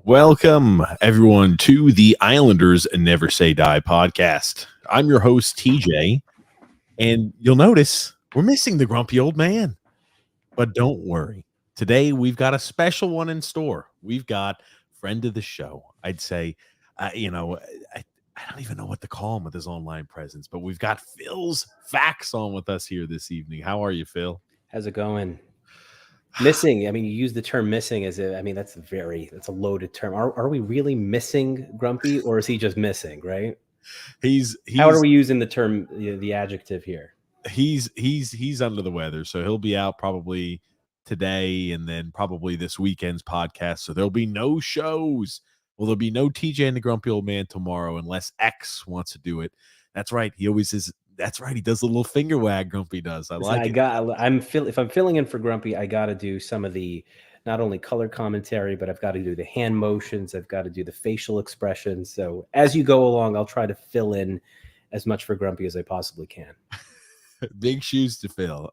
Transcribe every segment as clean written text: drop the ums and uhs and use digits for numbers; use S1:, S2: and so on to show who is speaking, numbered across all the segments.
S1: Welcome, everyone, to the Islanders Never Say Die podcast. I'm your host, TJ, and you'll notice we're missing the grumpy old man. But don't worry. Today, we've got a special one in store. We've got friend of the show. I'd say, I don't even know what to call him with his online presence, but we've got Phil's Facts on with us here this evening. How are you, Phil?
S2: How's it going? Missing. I mean, you use the term missing as that's a loaded term. Are we really missing Grumpy, or is he just missing? Right? How are we using the term, the adjective here?
S1: He's under the weather, so he'll be out probably today and then probably this weekend's podcast. So there'll be no shows. Well, there'll be no TJ and the Grumpy Old Man tomorrow unless X wants to do it. That's right. He always is. That's right. He does a little finger wag. Grumpy does.
S2: If I'm filling in for Grumpy, I got to do some of the not only color commentary, but I've got to do the hand motions. I've got to do the facial expressions. So as you go along, I'll try to fill in as much for Grumpy as I possibly can.
S1: Big shoes to fill.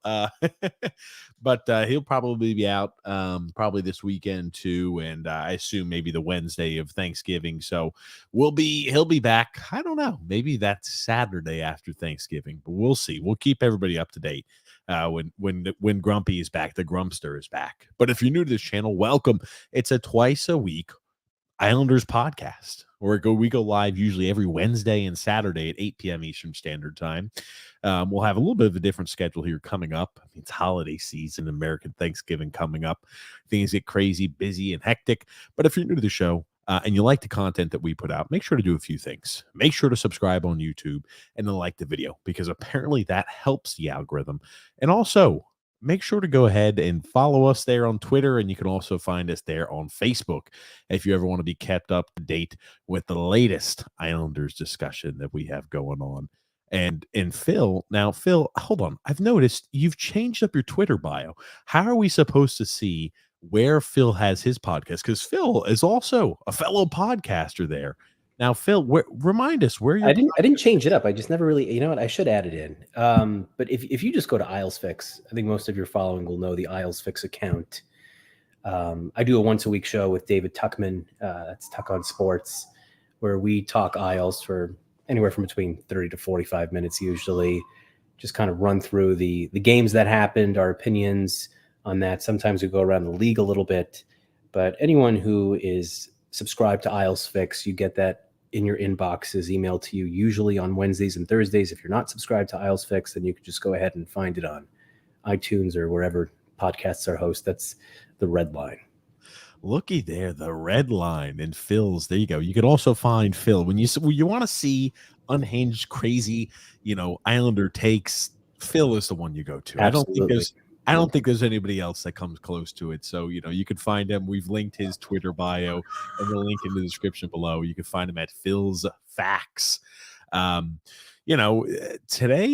S1: But he'll probably be out probably this weekend too, and I assume maybe the Wednesday of Thanksgiving. So he'll be back. I don't know, maybe that's Saturday after Thanksgiving, but we'll see. We'll keep everybody up to date when Grumpy is back. The Grumpster is back. But if you're new to this channel, welcome. It's a twice a week Islanders podcast. We go live usually every Wednesday and Saturday at 8 p.m. Eastern Standard Time. We'll have a little bit of a different schedule here coming up. I mean, it's holiday season, American Thanksgiving coming up. Things get crazy, busy, and hectic. But if you're new to the show and you like the content that we put out, make sure to do a few things. Make sure to subscribe on YouTube and then like the video, because apparently that helps the algorithm. And also, make sure to go ahead and follow us there on Twitter, and you can also find us there on Facebook if you ever want to be kept up to date with the latest Islanders discussion that we have going on. And Phil, hold on. I've noticed you've changed up your Twitter bio. How are we supposed to see where Phil has his podcast? Because Phil is also a fellow podcaster there. Now, Phil, remind us where you're.
S2: I didn't change it up. I just never really, you know what? I should add it in. But if you just go to Isles Fix, I think most of your following will know the Isles Fix account. I do a once a week show with David Tuckman. That's Tuck on Sports, where we talk Isles for anywhere from between 30 to 45 minutes usually. Just kind of run through the games that happened, our opinions on that. Sometimes we go around the league a little bit. But anyone who is subscribed to Isles Fix, you get that in your inboxes, emailed to you usually on Wednesdays and Thursdays. If you're not subscribed to Isles Fix, then you can just go ahead and find it on iTunes or wherever podcasts are hosted. That's the red line.
S1: Looky there, the red line and Phil's. There you go. You can also find Phil when you want to see unhinged, crazy, Islander takes. Phil is the one you go to.
S2: Absolutely.
S1: I don't think there's anybody else that comes close to it. So, you can find him. We've linked his Twitter bio and we'll link in the description below. You can find him at Phil's Facts. Today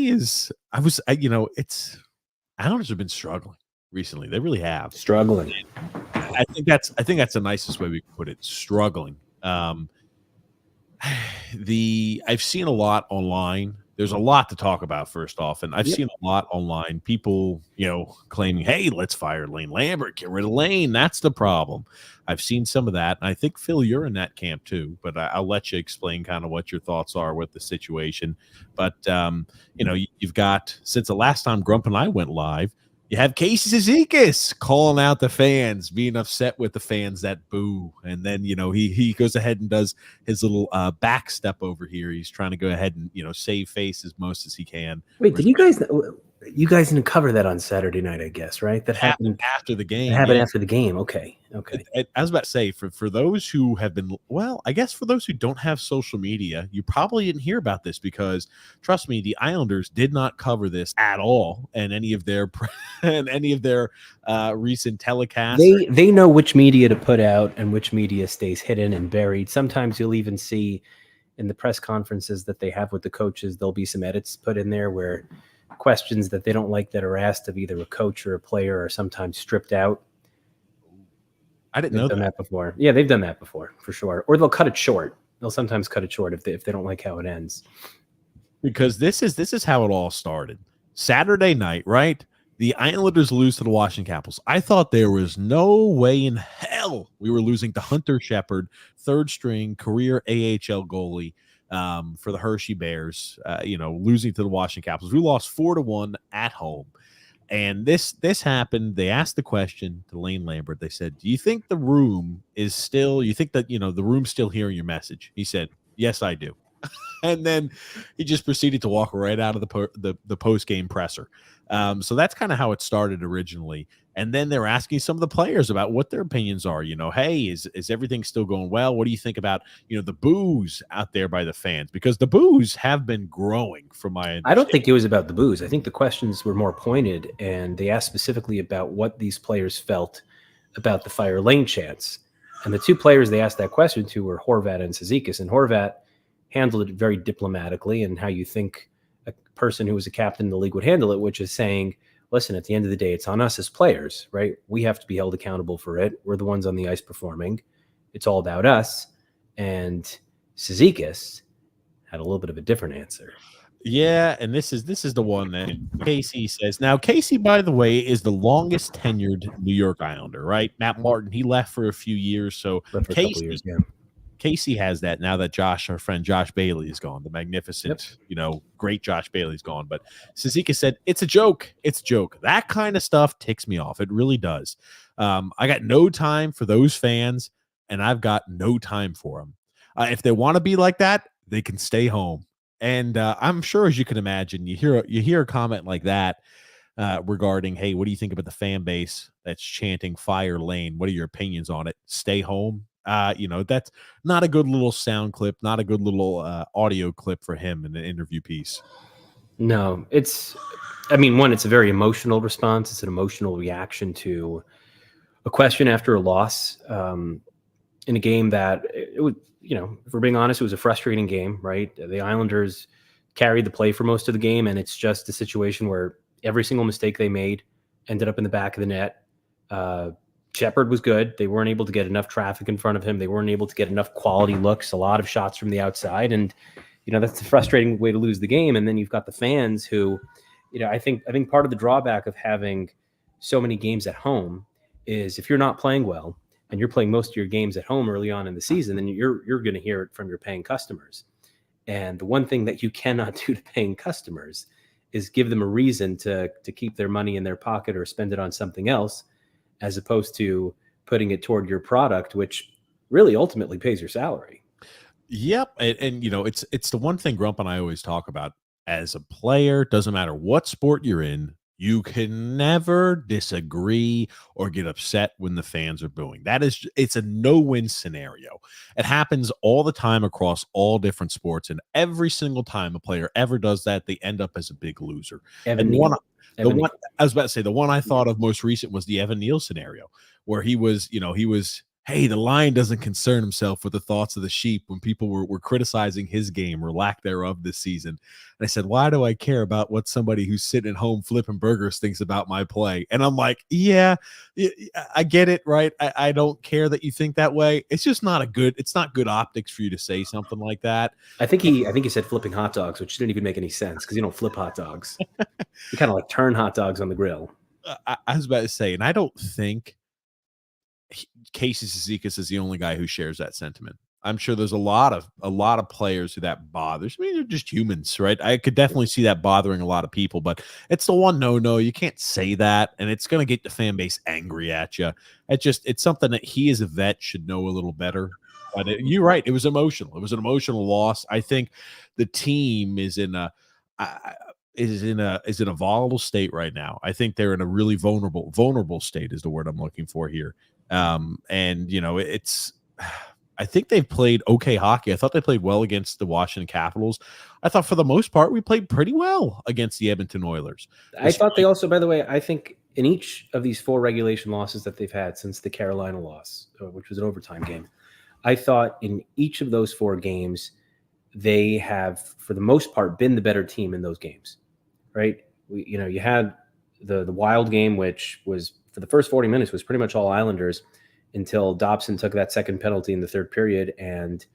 S1: is, Islanders have been struggling recently. They really have.
S2: Struggling.
S1: I think that's the nicest way we can put it. Struggling. I've seen a lot online. There's a lot to talk about, first off, and I've seen a lot online. People, claiming, "Hey, let's fire Lane Lambert, get rid of Lane." That's the problem. I've seen some of that, and I think Phil, you're in that camp too. But I'll let you explain kind of what your thoughts are with the situation. But you've got, since the last time Grump and I went live, you have Casey Cizikas calling out the fans, being upset with the fans that boo. And then, he goes ahead and does his little back step over here. He's trying to go ahead and, save face as most as he can.
S2: Wait, did you guys didn't cover that on Saturday night, I guess, right? That happened
S1: after the game.
S2: It happened after the game. Okay.
S1: I was about to say, for those who have been, I guess for those who don't have social media, you probably didn't hear about this, because trust me, the Islanders did not cover this at all in any of their recent telecasts.
S2: They know which media to put out and which media stays hidden and buried. Sometimes you'll even see in the press conferences that they have with the coaches, there'll be some edits put in there where questions that they don't like that are asked of either a coach or a player are sometimes stripped out.
S1: I didn't know
S2: that before. Yeah, they've done that before for sure. Or they'll cut it short. They'll sometimes cut it short if they don't like how it ends.
S1: Because this is how it all started. Saturday night, right? The Islanders lose to the Washington Capitals. I thought there was no way in hell we were losing to Hunter Shepard, third string career AHL goalie for the Hershey Bears. Losing to the Washington Capitals. We lost 4-1 at home. And this happened. They asked the question to Lane Lambert. They said, "Do you think the room is still? You think that the room's still hearing your message?" He said, "Yes, I do." And then he just proceeded to walk right out of the post game presser. So that's kind of how it started originally. And then they're asking some of the players about what their opinions are. Hey, is everything still going well? What do you think about the boos out there by the fans? Because the boos have been growing from my understanding.
S2: I don't think it was about the boos. I think the questions were more pointed, and they asked specifically about what these players felt about the fire lane chants. And the two players they asked that question to were Horvat and Cizikas. And Horvat handled it very diplomatically, and how you think a person who was a captain in the league would handle it, which is saying, listen, at the end of the day, it's on us as players, right? We have to be held accountable for it. We're the ones on the ice performing. It's all about us. And Cizikas had a little bit of a different answer.
S1: Yeah, and this is the one that Casey says. Now, Casey, by the way, is the longest tenured New York Islander, right? Matt Martin, he left for a few years, so Casey has that now that our friend Josh Bailey is gone. The magnificent, great Josh Bailey's gone. But Cizikas said, it's a joke. It's a joke. That kind of stuff ticks me off. It really does. I got no time for those fans, and I've got no time for them. If they want to be like that, they can stay home. And I'm sure, as you can imagine, you hear a comment like that regarding, hey, what do you think about the fan base that's chanting fire lane? What are your opinions on it? Stay home. That's not a good little sound clip, not a good little audio clip for him in an interview piece.
S2: No, it's a very emotional response. It's an emotional reaction to a question after a loss in a game that it would, if we're being honest, it was a frustrating game, right? The Islanders carried the play for most of the game, and it's just a situation where every single mistake they made ended up in the back of the net. Shepard was good. They weren't able to get enough traffic in front of him. They weren't able to get enough quality looks, a lot of shots from the outside. And, that's a frustrating way to lose the game. And then you've got the fans who, I think part of the drawback of having so many games at home is if you're not playing well and you're playing most of your games at home early on in the season, then you're going to hear it from your paying customers. And the one thing that you cannot do to paying customers is give them a reason to keep their money in their pocket or spend it on something else, as opposed to putting it toward your product, which really ultimately pays your salary.
S1: Yep. And it's the one thing Grump and I always talk about as a player. Doesn't matter what sport you're in, you can never disagree or get upset when the fans are booing. It's a no-win scenario. It happens all the time across all different sports, and every single time a player ever does that, they end up as a big loser. I was about to say, the one I thought of most recent was the Evan Neal scenario, where he was, hey, the lion doesn't concern himself with the thoughts of the sheep, when people were criticizing his game or lack thereof this season. And I said, why do I care about what somebody who's sitting at home flipping burgers thinks about my play? And I'm like, yeah, I get it, right? I don't care that you think that way. It's just not good optics for you to say something like that.
S2: I think he said flipping hot dogs, which didn't even make any sense because you don't flip hot dogs. You kind of like turn hot dogs on the grill.
S1: I was about to say, and I don't think Casey Cizikas is the only guy who shares that sentiment. I'm sure there's a lot of players who that bothers. I mean, they're just humans, right? I could definitely see that bothering a lot of people, but it's the one no, you can't say that, and it's going to get the fan base angry at you. It's something that he as a vet should know a little better. But you're right, it was emotional. It was an emotional loss. I think the team is in a volatile state right now. I think they're in a really vulnerable state is the word I'm looking for here. I think they've played okay hockey. I thought they played well against the Washington Capitals. I thought for the most part we played pretty well against the Edmonton Oilers.
S2: I thought they also, by the way, I think in each of these 4 regulation losses that they've had since the Carolina loss, which was an overtime game, I thought in each of those 4 games, they have, for the most part, been the better team in those games, right? You had the Wild game, which was for the first 40 minutes was pretty much all Islanders until Dobson took that second penalty in the third period and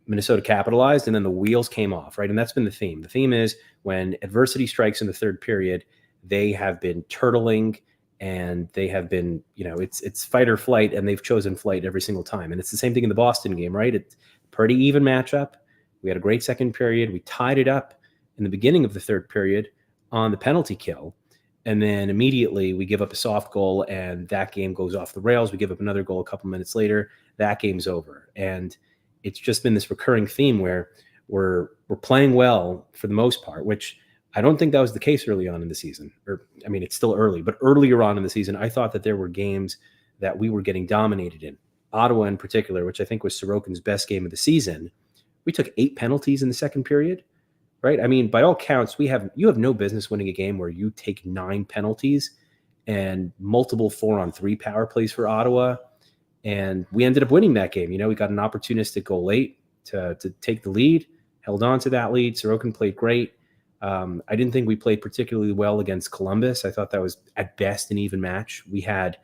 S2: Minnesota capitalized, and then the wheels came off, right? And that's been the theme. The theme is when adversity strikes in the third period, they have been turtling, and they have been, it's fight or flight, and they've chosen flight every single time. And it's the same thing in the Boston game, right? It's pretty even matchup. We had a great second period. We tied it up in the beginning of the third period on the penalty kill. And then immediately we give up a soft goal, and that game goes off the rails. We give up another goal a couple minutes later. That game's over. And it's just been this recurring theme where we're playing well for the most part, which I don't think that was the case early on in the season. It's still early, but earlier on in the season, I thought that there were games that we were getting dominated in. Ottawa in particular, which I think was Sorokin's best game of the season. We took 8 penalties in the second period. Right? I mean, by all counts, you have no business winning a game where you take 9 penalties and multiple 4-on-3 power plays for Ottawa. And we ended up winning that game. We got an opportunistic goal late to take the lead, held on to that lead. Sorokin played great. I didn't think we played particularly well against Columbus. I thought that was at best an even match. We had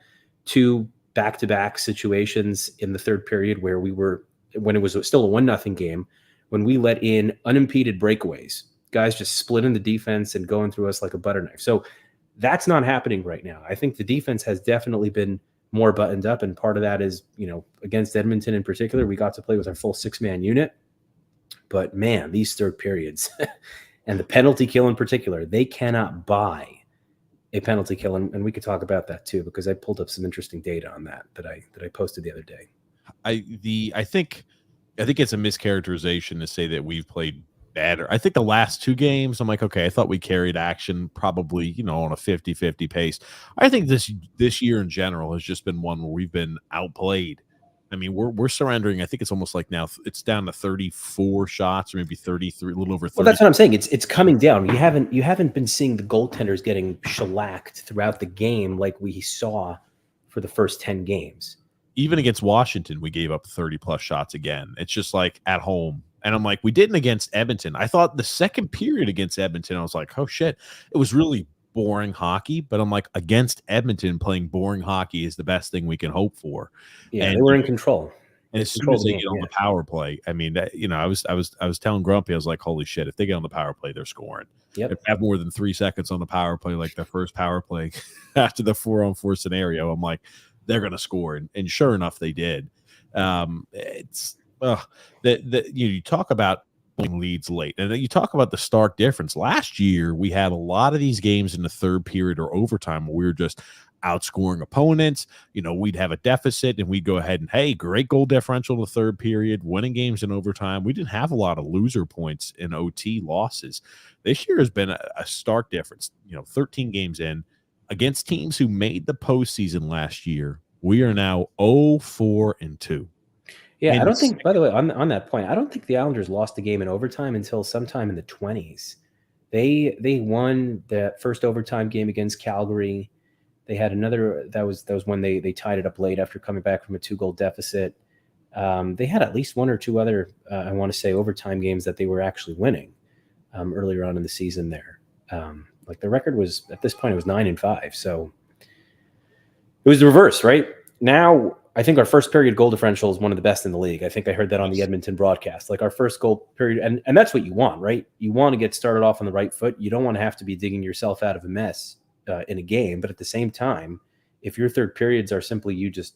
S2: 2 back-to-back situations in the third period where when it was still a 1-0 game, when we let in unimpeded breakaways, guys just splitting the defense and going through us like a butter knife. So that's not happening right now. I think the defense has definitely been more buttoned up, and part of that is, against Edmonton in particular, we got to play with our full 6-man unit. But man, these third periods and the penalty kill in particular, they cannot buy a penalty kill, and we could talk about that too, because I pulled up some interesting data on that I posted the other day.
S1: I think it's a mischaracterization to say that we've played better. I think the last 2 games, I'm like, okay, I thought we carried action probably, on a 50-50 pace. I think this year in general has just been one where we've been outplayed. I mean, we're surrendering. I think it's almost like now it's down to 34 shots, or maybe 33, a little over 30.
S2: Well, that's what I'm saying. It's coming down. You haven't been seeing the goaltenders getting shellacked throughout the game like we saw for the first 10 games.
S1: Even against Washington, we gave up 30-plus shots again. It's just like at home. And I'm like, we didn't against Edmonton. I thought the second period against Edmonton, I was like, oh, shit. It was really boring hockey. But I'm like, against Edmonton, playing boring hockey is the best thing we can hope for.
S2: Yeah, and they were in control.
S1: And as soon as they get on the power play, I mean, I was telling Grumpy, I was like, holy shit, if they get on the power play, they're scoring.
S2: Yep.
S1: If they have more than 3 seconds on the power play, like the first power play after the 4-on-4 scenario, I'm like, they're going to score. And sure enough, they did. You talk about leads late, and then you talk about the stark difference. Last year, we had a lot of these games in the third period or overtime where we were just outscoring opponents. We'd have a deficit and we'd go ahead and, hey, great goal differential in the third period, winning games in overtime. We didn't have a lot of loser points in OT losses. This year has been a stark difference. 13 games in, against teams who made the postseason last year, we are now 0-4-2.
S2: Yeah, I don't think, by the way, on that point, I don't think the Islanders lost the game in overtime until sometime in the 20s. They won that first overtime game against Calgary. They had another, that was when they tied it up late after coming back from a 2-goal deficit. They had at least 1 or 2 other, I want to say, overtime games that they were actually winning earlier on in the season there. Like the record was, at this point, it was 9-5. So it was the reverse, right? Now, I think our first period goal differential is one of the best in the league. I think I heard that on the Edmonton broadcast. Like our first goal period, and that's what you want, right? You want to get started off on the right foot. You don't want to have to be digging yourself out of a mess in a game. But at the same time, if your third periods are simply you just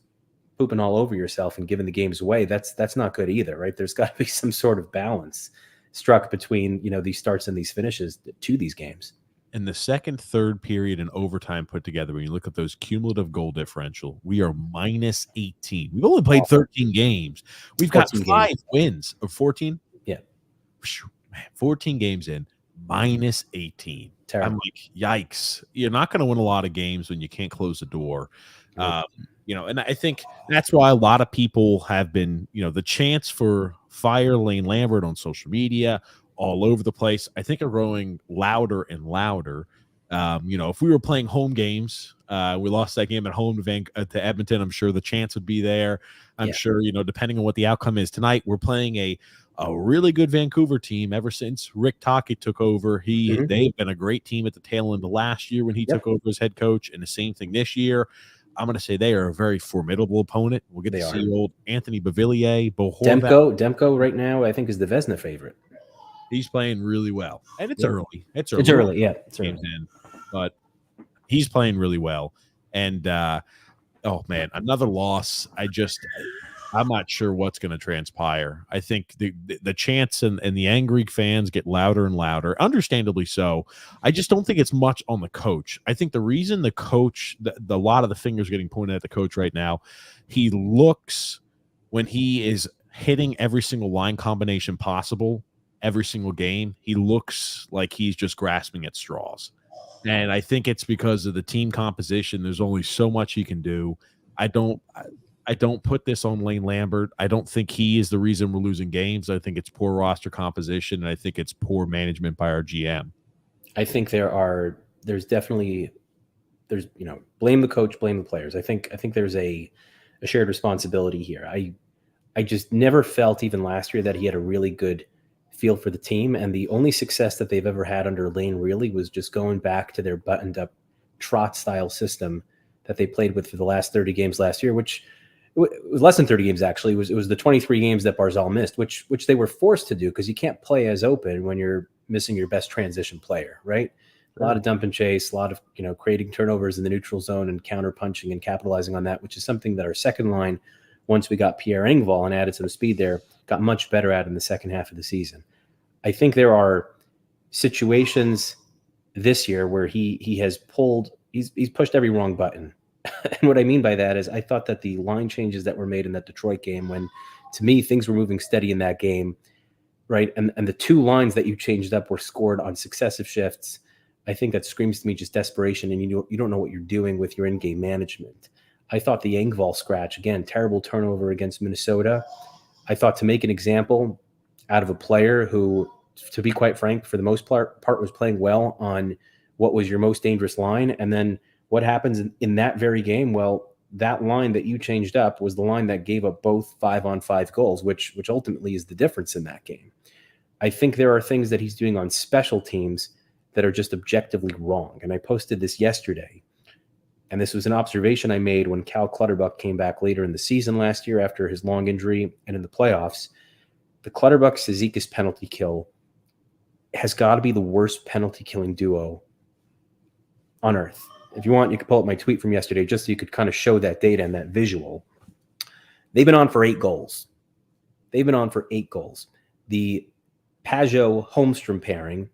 S2: pooping all over yourself and giving the games away, that's not good either, right? There's got to be some sort of balance struck between these starts and these finishes to these games.
S1: In the second, third period, and overtime put together, when you look at those cumulative goal differential, we are minus 18. We've only played 13 games. We've got 5 wins of 14.
S2: Yeah.
S1: 14 games in, minus 18. Terrible. I'm like, yikes. You're not going to win a lot of games when you can't close the door. And I think that's why a lot of people have been, the chance for fire Lane Lambert on social media, all over the place, I think are growing louder and louder. If we were playing home games, we lost that game at home to Edmonton, I'm sure the chance would be there. I'm sure, depending on what the outcome is tonight, we're playing a really good Vancouver team ever since Rick Tocchet took over. They've been a great team at the tail end of last year when he took over as head coach, and the same thing this year. I'm going to say they are a very formidable opponent. We'll get to see old Anthony Beauvillier.
S2: Demko right now, I think, is the Vezina favorite.
S1: He's playing really well, and it's early. It's
S2: early. Yeah, it's early.
S1: But He's playing really well. And oh man, another loss. I'm not sure what's going to transpire. I think the chants and the angry fans get louder and louder, understandably so. I just don't think it's much on the coach. I think the reason the coach, a lot of the fingers getting pointed at the coach right now, he looks, when he is hitting every single line combination possible every single game, he looks like he's just grasping at straws. And I think it's because of the team composition. There's only so much he can do. I don't put this on Lane Lambert. I don't think he is the reason we're losing games. I think it's poor roster composition, and I think it's poor management by our GM.
S2: I think there's definitely blame the coach, blame the players. I think there's a shared responsibility here. I just never felt, even last year, that he had a really good feel for the team, and the only success that they've ever had under Lane really was just going back to their buttoned up trot style system that they played with for the last 30 games last year, which it was less than 30 games actually. It was the 23 games that Barzal missed, which they were forced to do because you can't play as open when you're missing your best transition player, right? A lot of dump and chase, a lot of creating turnovers in the neutral zone and counter punching and capitalizing on that, which is something that our second line, once we got Pierre Engvall and added some speed there, got much better at in the second half of the season. I think there are situations this year where he's pushed every wrong button. And what I mean by that is I thought that the line changes that were made in that Detroit game, when to me things were moving steady in that game, right? And the two lines that you changed up were scored on successive shifts. I think that screams to me just desperation, and you don't know what you're doing with your in-game management. I thought the Engvall scratch, again, terrible turnover against Minnesota. I thought to make an example out of a player who, to be quite frank, for the most part was playing well on what was your most dangerous line. And then what happens in that very game? Well, that line that you changed up was the line that gave up both 5-on-5 goals, which ultimately is the difference in that game. I think there are things that he's doing on special teams that are just objectively wrong. And I posted this yesterday. And this was an observation I made when Cal Clutterbuck came back later in the season last year after his long injury and in the playoffs. The Clutterbuck-Cizikas penalty kill has got to be the worst penalty killing duo on earth. If you want, you can pull up my tweet from yesterday just so you could kind of show that data and that visual. They've been on for 8 goals. The Pajot-Holmstrom pairing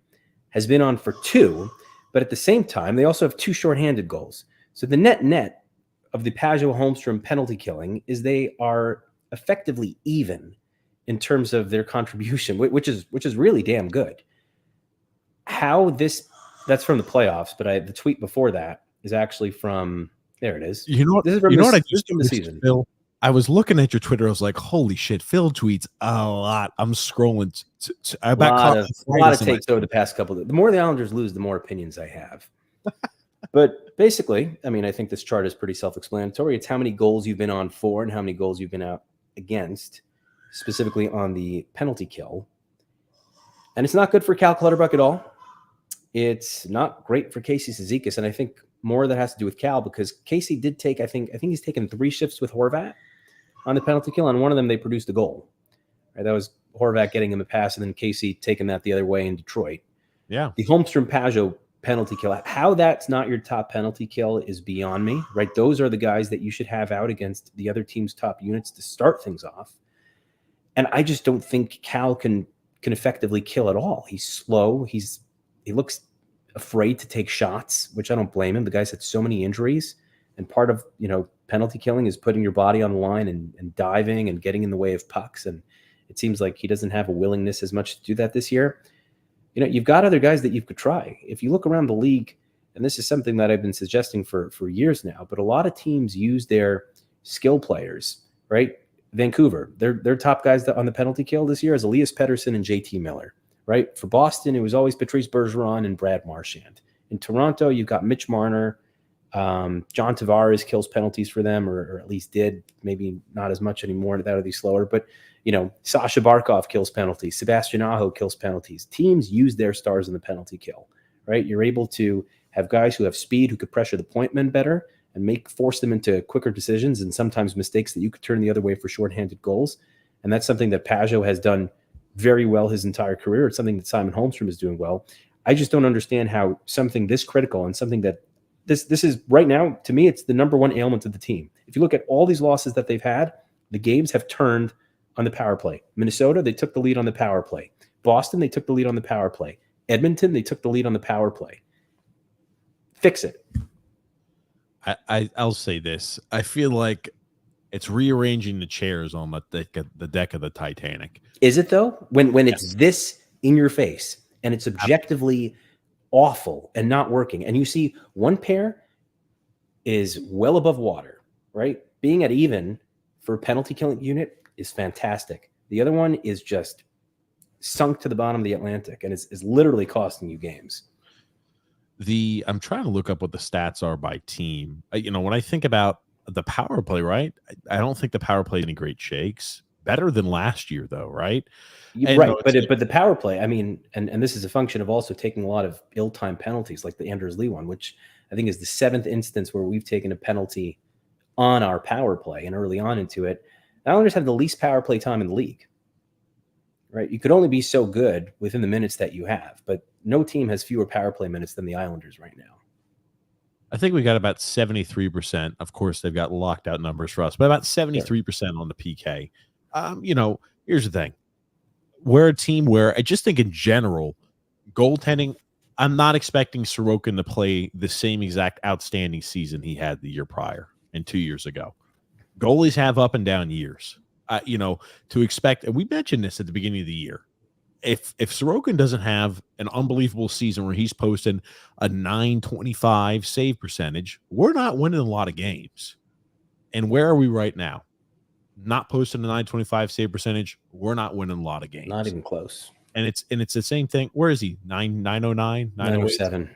S2: has been on for 2, but at the same time, they also have 2 shorthanded goals. So the net of the Pajot-Holmstrom penalty killing is they are effectively even in terms of their contribution, which is really damn good. That's from the playoffs, but the tweet before that is actually from, there it is.
S1: This is from what I just from the season. Phil, I was looking at your Twitter. I was like, holy shit, Phil tweets a lot. I'm scrolling.
S2: A lot of takes over the past couple of, the more the Islanders lose, the more opinions I have. But basically, I mean, I think this chart is pretty self-explanatory. It's how many goals you've been on for and how many goals you've been out against, specifically on the penalty kill. And it's not good for Cal Clutterbuck at all. It's not great for Casey Cizikas, and I think more of that has to do with Cal, because Casey did take, I think he's taken 3 shifts with Horvat on the penalty kill, and one of them they produced a goal. Right, that was Horvat getting him a pass, and then Casey taking that the other way in Detroit.
S1: Yeah.
S2: The Holmstrom-Pajot penalty kill, how that's not your top penalty kill is beyond me, right? Those are the guys that you should have out against the other team's top units to start things off. And I just don't think Cal can effectively kill at all. He's slow. He looks afraid to take shots, which I don't blame him. The guy's had so many injuries, and part of, penalty killing is putting your body on the line and diving and getting in the way of pucks. And it seems like he doesn't have a willingness as much to do that this year. You've got other guys that you could try. If you look around the league, and this is something that I've been suggesting for years now, but a lot of teams use their skill players, right? Vancouver, their top guys on the penalty kill this year is Elias Pettersson and JT Miller, right? For Boston, it was always Patrice Bergeron and Brad Marchand. In Toronto, you've got Mitch Marner. John Tavares kills penalties for them, or at least did, maybe not as much anymore. That would be slower, but Sasha Barkov kills penalties. Sebastian Aho kills penalties. Teams use their stars in the penalty kill, right? You're able to have guys who have speed, who could pressure the point men better and force them into quicker decisions and sometimes mistakes that you could turn the other way for shorthanded goals. And that's something that Pajot has done very well his entire career. It's something that Simon Holmstrom is doing well. I just don't understand how something this critical and something that This is right now, to me, it's the number one ailment of the team. If you look at all these losses that they've had, the games have turned on the power play. Minnesota, they took the lead on the power play. Boston, they took the lead on the power play. Edmonton, they took the lead on the power play. Fix it.
S1: I'll say this. I feel like it's rearranging the chairs on the deck of the Titanic.
S2: Is it though? When it's this in your face and it's objectively awful and not working, and you see one pair is well above water, right? Being at even for a penalty killing unit is fantastic. The other one is just sunk to the bottom of the Atlantic, and is literally costing you games.
S1: I'm trying to look up what the stats are by team. When I think about the power play, right? I don't think the power play any great shakes. Better than last year, though, right?
S2: Right, but the power play, I mean, and this is a function of also taking a lot of ill-timed penalties, like the Anders Lee one, which I think is the 7th instance where we've taken a penalty on our power play and early on into it. The Islanders have the least power play time in the league, right? You could only be so good within the minutes that you have, but no team has fewer power play minutes than the Islanders right now.
S1: I think we got about 73%. Of course, they've got locked out numbers for us, but about 73% on the PK. Here's the thing. We're a team where I just think in general, goaltending, I'm not expecting Sorokin to play the same exact outstanding season he had the year prior and 2 years ago. Goalies have up and down years. To expect, and we mentioned this at the beginning of the year, if Sorokin doesn't have an unbelievable season where he's posting a .925 save percentage, we're not winning a lot of games. And where are we right now? Not posting a .925 save percentage, we're not winning a lot of games.
S2: Not even close.
S1: And it's the same thing. Where is he? 909?
S2: 907.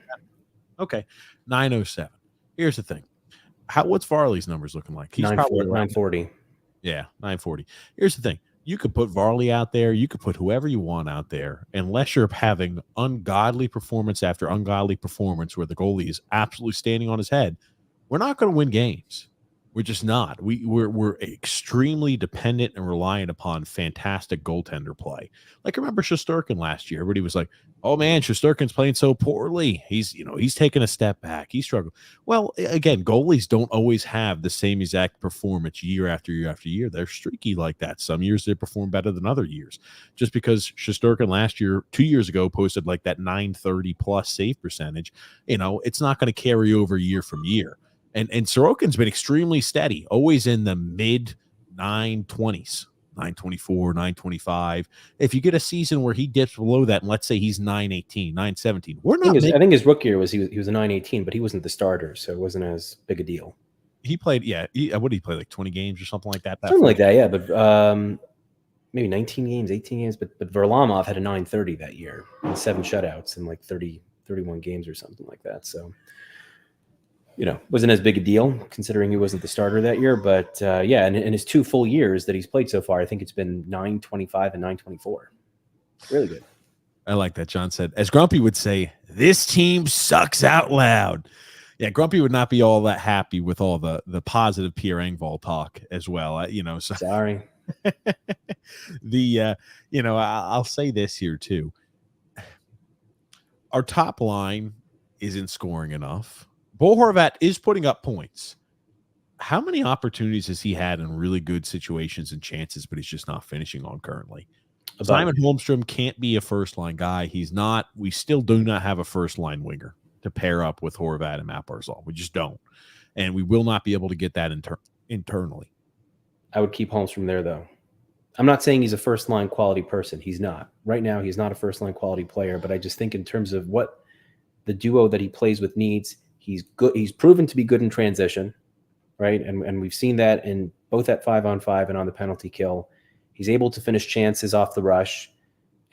S1: Okay. 907. Here's the thing. What's Varley's numbers looking like? He's probably
S2: 940.
S1: Yeah, 940. Here's the thing. You could put Varley out there. You could put whoever you want out there. Unless you're having ungodly performance after ungodly performance where the goalie is absolutely standing on his head, we're not going to win games. We're just not. We're extremely dependent and reliant upon fantastic goaltender play. Like, remember Shesterkin last year? Everybody was like, "Oh man, Shesterkin's playing so poorly. He's taking a step back. He's struggling." Well, again, goalies don't always have the same exact performance year after year after year. They're streaky like that. Some years they perform better than other years. Just because Shesterkin last year, 2 years ago, posted like that 930 plus save percentage, it's not going to carry over year from year. And Sorokin's been extremely steady, always in the mid 920s, 924, 925. If you get a season where he dips below that, and let's say he's 918, 917, we're not.
S2: I think his rookie year was he was a 918, but he wasn't the starter, so it wasn't as big a deal.
S1: He played, what did he play, like 20 games or something like that?
S2: Something like that, yeah. But maybe 19 games, 18 games. But Varlamov had a 930 that year and 7 shutouts in like 31 games or something like that. So, wasn't as big a deal considering he wasn't the starter that year. But and in his 2 full years that he's played so far, I think it's been 925 and 924. Really good.
S1: I like that. John said, as Grumpy would say, this team sucks out loud. Yeah, Grumpy would not be all that happy with all the positive Pierre Engvall talk as well. So
S2: sorry.
S1: I'll say this here too. Our top line isn't scoring enough. Bo Horvat is putting up points. How many opportunities has he had in really good situations and chances, but he's just not finishing on currently? Simon Holmstrom can't be a first-line guy. He's not. We still do not have a first-line winger to pair up with Horvat and Matt Barzal. We just don't. And we will not be able to get that internally.
S2: I would keep Holmstrom there, though. I'm not saying he's a first-line quality person. He's not. Right now, he's not a first-line quality player, but I just think in terms of what the duo that he plays with needs, he's good. He's proven to be good in transition, right? And we've seen that in both at 5-on-5 and on the penalty kill. He's able to finish chances off the rush,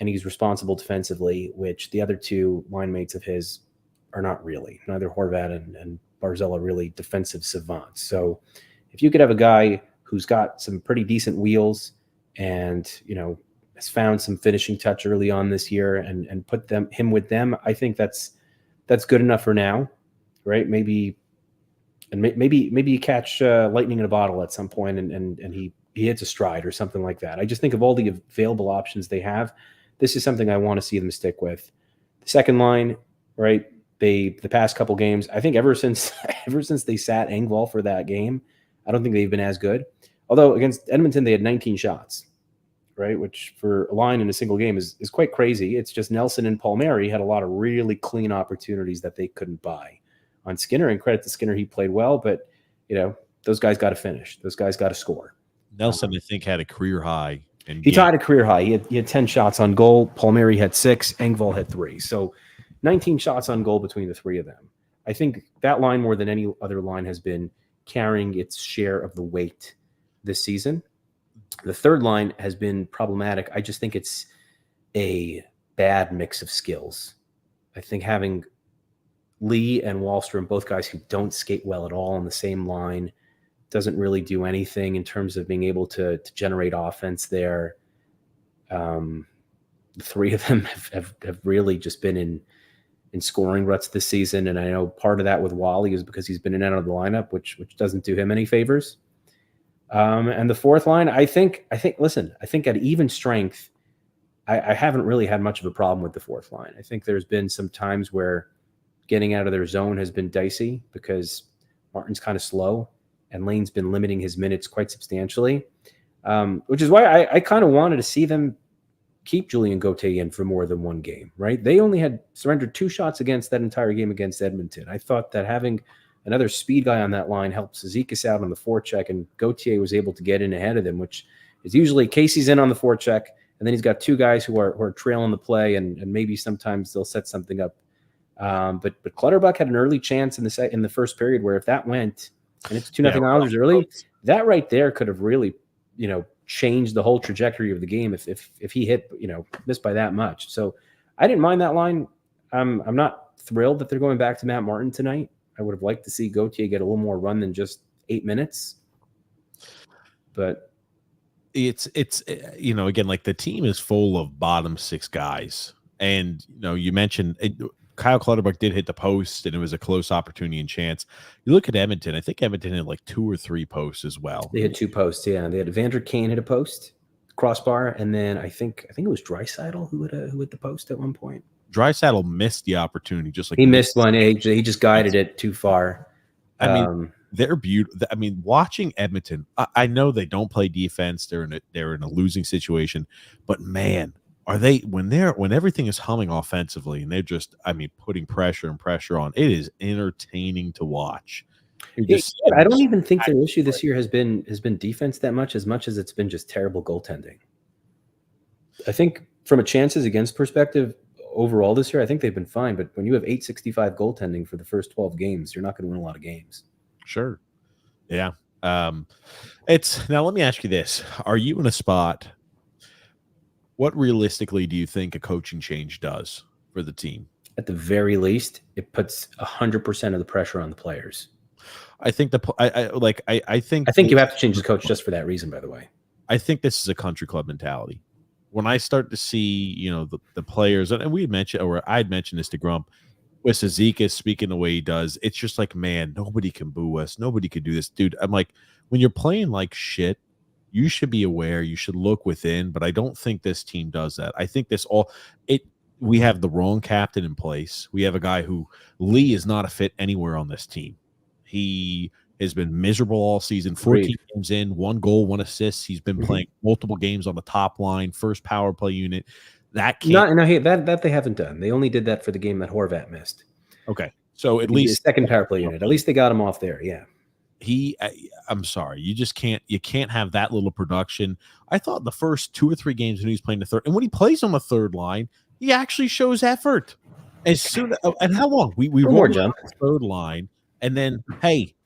S2: and he's responsible defensively, which the other 2 line mates of his are not really. Neither Horvat and Barzal are really defensive savants. So if you could have a guy who's got some pretty decent wheels and, has found some finishing touch early on this year and put him with them, I think that's good enough for now. Right? Maybe you catch lightning in a bottle at some point and he hits a stride or something like that. I just think of all the available options they have. This is something I want to see them stick with. The second line, right? the past couple games, I think ever since they sat Engvall for that game, I don't think they've been as good. Although against Edmonton, they had 19 shots, right? Which for a line in a single game is quite crazy. It's just Nelson and Palmieri had a lot of really clean opportunities that they couldn't buy. On Skinner, and credit to Skinner, he played well, but those guys got to finish. Those guys got to score.
S1: Nelson, I think, had a career high.
S2: He tied a career high. He had 10 shots on goal. Palmieri had 6. Engvall had 3. So 19 shots on goal between the three of them. I think that line, more than any other line, has been carrying its share of the weight this season. The third line has been problematic. I just think it's a bad mix of skills. I think having Lee and Wahlstrom, both guys who don't skate well at all on the same line, doesn't really do anything in terms of being able to generate offense there. The three of them have really just been in scoring ruts this season. And I know part of that with Wally is because he's been in and out of the lineup, which doesn't do him any favors. And the fourth line, I think at even strength, I haven't really had much of a problem with the fourth line. I think there's been some times where getting out of their zone has been dicey because Martin's kind of slow and Lane's been limiting his minutes quite substantially, which is why I kind of wanted to see them keep Julien Gauthier in for more than one game, right? They only had surrendered 2 shots against that entire game against Edmonton. I thought that having another speed guy on that line helped Cizikas out on the forecheck, and Gauthier was able to get in ahead of them, which is usually Casey's in on the forecheck, and then he's got 2 guys who are trailing the play, and maybe sometimes they'll set something up. But Clutterbuck had an early chance in the first period where if that went and it's 2-0 Islanders early, that right there could have really, changed the whole trajectory of the game if he hit, missed by that much. So I didn't mind that line. I'm not thrilled that they're going back to Matt Martin tonight. I would have liked to see Gauthier get a little more run than just 8 minutes. But
S1: it's again, like the team is full of bottom 6 guys. And, you mentioned Kyle Clutterbuck did hit the post, and it was a close opportunity and chance. You look at Edmonton. I think Edmonton had like 2 or 3 posts as well.
S2: They had 2 posts, yeah. They had Evander Kane hit a post, crossbar, and then I think it was Draisaitl who hit the post at one point.
S1: Draisaitl missed the opportunity, just like
S2: he missed one. He just guided it too far.
S1: I mean, they're beautiful. I mean, watching Edmonton, I know they don't play defense. They're in a losing situation, but man, are they when everything is humming offensively and they're just, putting pressure on. It is entertaining to watch.
S2: I don't even think their issue this year has been defense that much as it's been just terrible goaltending. I think from a chances against perspective overall this year, I think they've been fine. But when you have .865 goaltending for the first 12 games, you're not going to win a lot of games.
S1: Sure. Yeah. It's now. Let me ask you this: are you in a spot? What realistically do you think a coaching change does for the team?
S2: At the very least, it puts 100% of the pressure on the players.
S1: I think I think
S2: you have to change the coach just for that reason. By the way,
S1: I think this is a country club mentality. When I start to see, the players, and we had mentioned, or I'd mentioned this to Grump, with Cizikas speaking the way he does, it's just like, man, nobody can boo us. Nobody can do this. Dude, I'm like, when you're playing like shit, you should be aware. You should look within, but I don't think this team does that. I think we have the wrong captain in place. We have a guy who, Lee, is not a fit anywhere on this team. He has been miserable all season. 14 games in, 1 goal, 1 assist. He's been playing multiple games on the top line, first power play unit. That they haven't done. They only did that for the game that Horvat missed. Okay, so at least
S2: second power play unit. At least they got him off there. Yeah.
S1: I'm sorry, you just can't have that little production. I thought the first 2 or 3 games when he was playing the third, and when he plays on the third line, he actually shows effort. As soon and how long we
S2: more jump
S1: third line, and then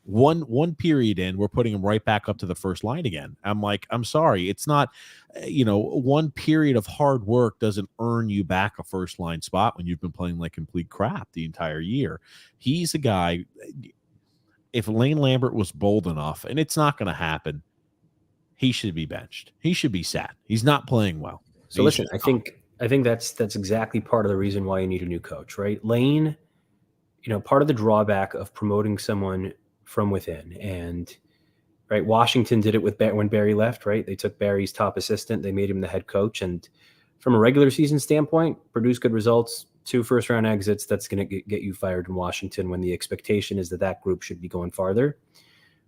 S1: one period in, we're putting him right back up to the first line again. I'm like, I'm sorry, it's not, one period of hard work doesn't earn you back a first line spot when you've been playing like complete crap the entire year. He's a guy. If Lane Lambert was bold enough, and it's not going to happen, he should be benched. He should be sat. He's not playing well.
S2: So listen, I think that's exactly part of the reason why you need a new coach, right? Lane, part of the drawback of promoting someone from within, and right, Washington did it with when Barry left, right? They took Barry's top assistant, they made him the head coach, and from a regular season standpoint, produced good results. 2 first-round exits, that's going to get you fired in Washington when the expectation is that that group should be going farther,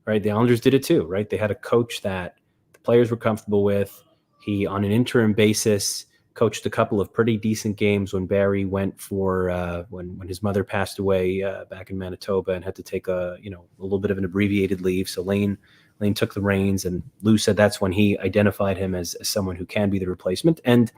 S2: right? The Islanders did it too, right? They had a coach that the players were comfortable with. He, on an interim basis, coached a couple of pretty decent games when Barry went for when his mother passed away back in Manitoba and had to take a little bit of an abbreviated leave. So Lane took the reins, and Lou said that's when he identified him as someone who can be the replacement. And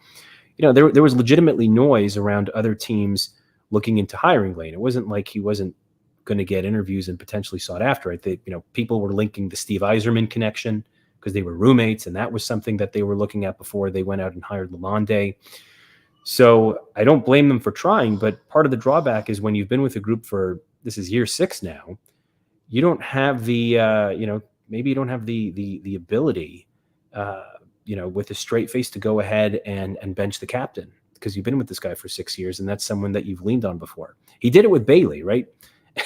S2: there was legitimately noise around other teams looking into hiring Lane. It wasn't like he wasn't going to get interviews and potentially sought after. Right? People were linking the Steve Yzerman connection because they were roommates, and that was something that they were looking at before they went out and hired Lalonde. So I don't blame them for trying, but part of the drawback is when you've been with a group for, this is year 6 now, you don't have the maybe you don't have the ability with a straight face to go ahead and bench the captain, because you've been with this guy for 6 years, and that's someone that you've leaned on before. He did it with Bailey, right?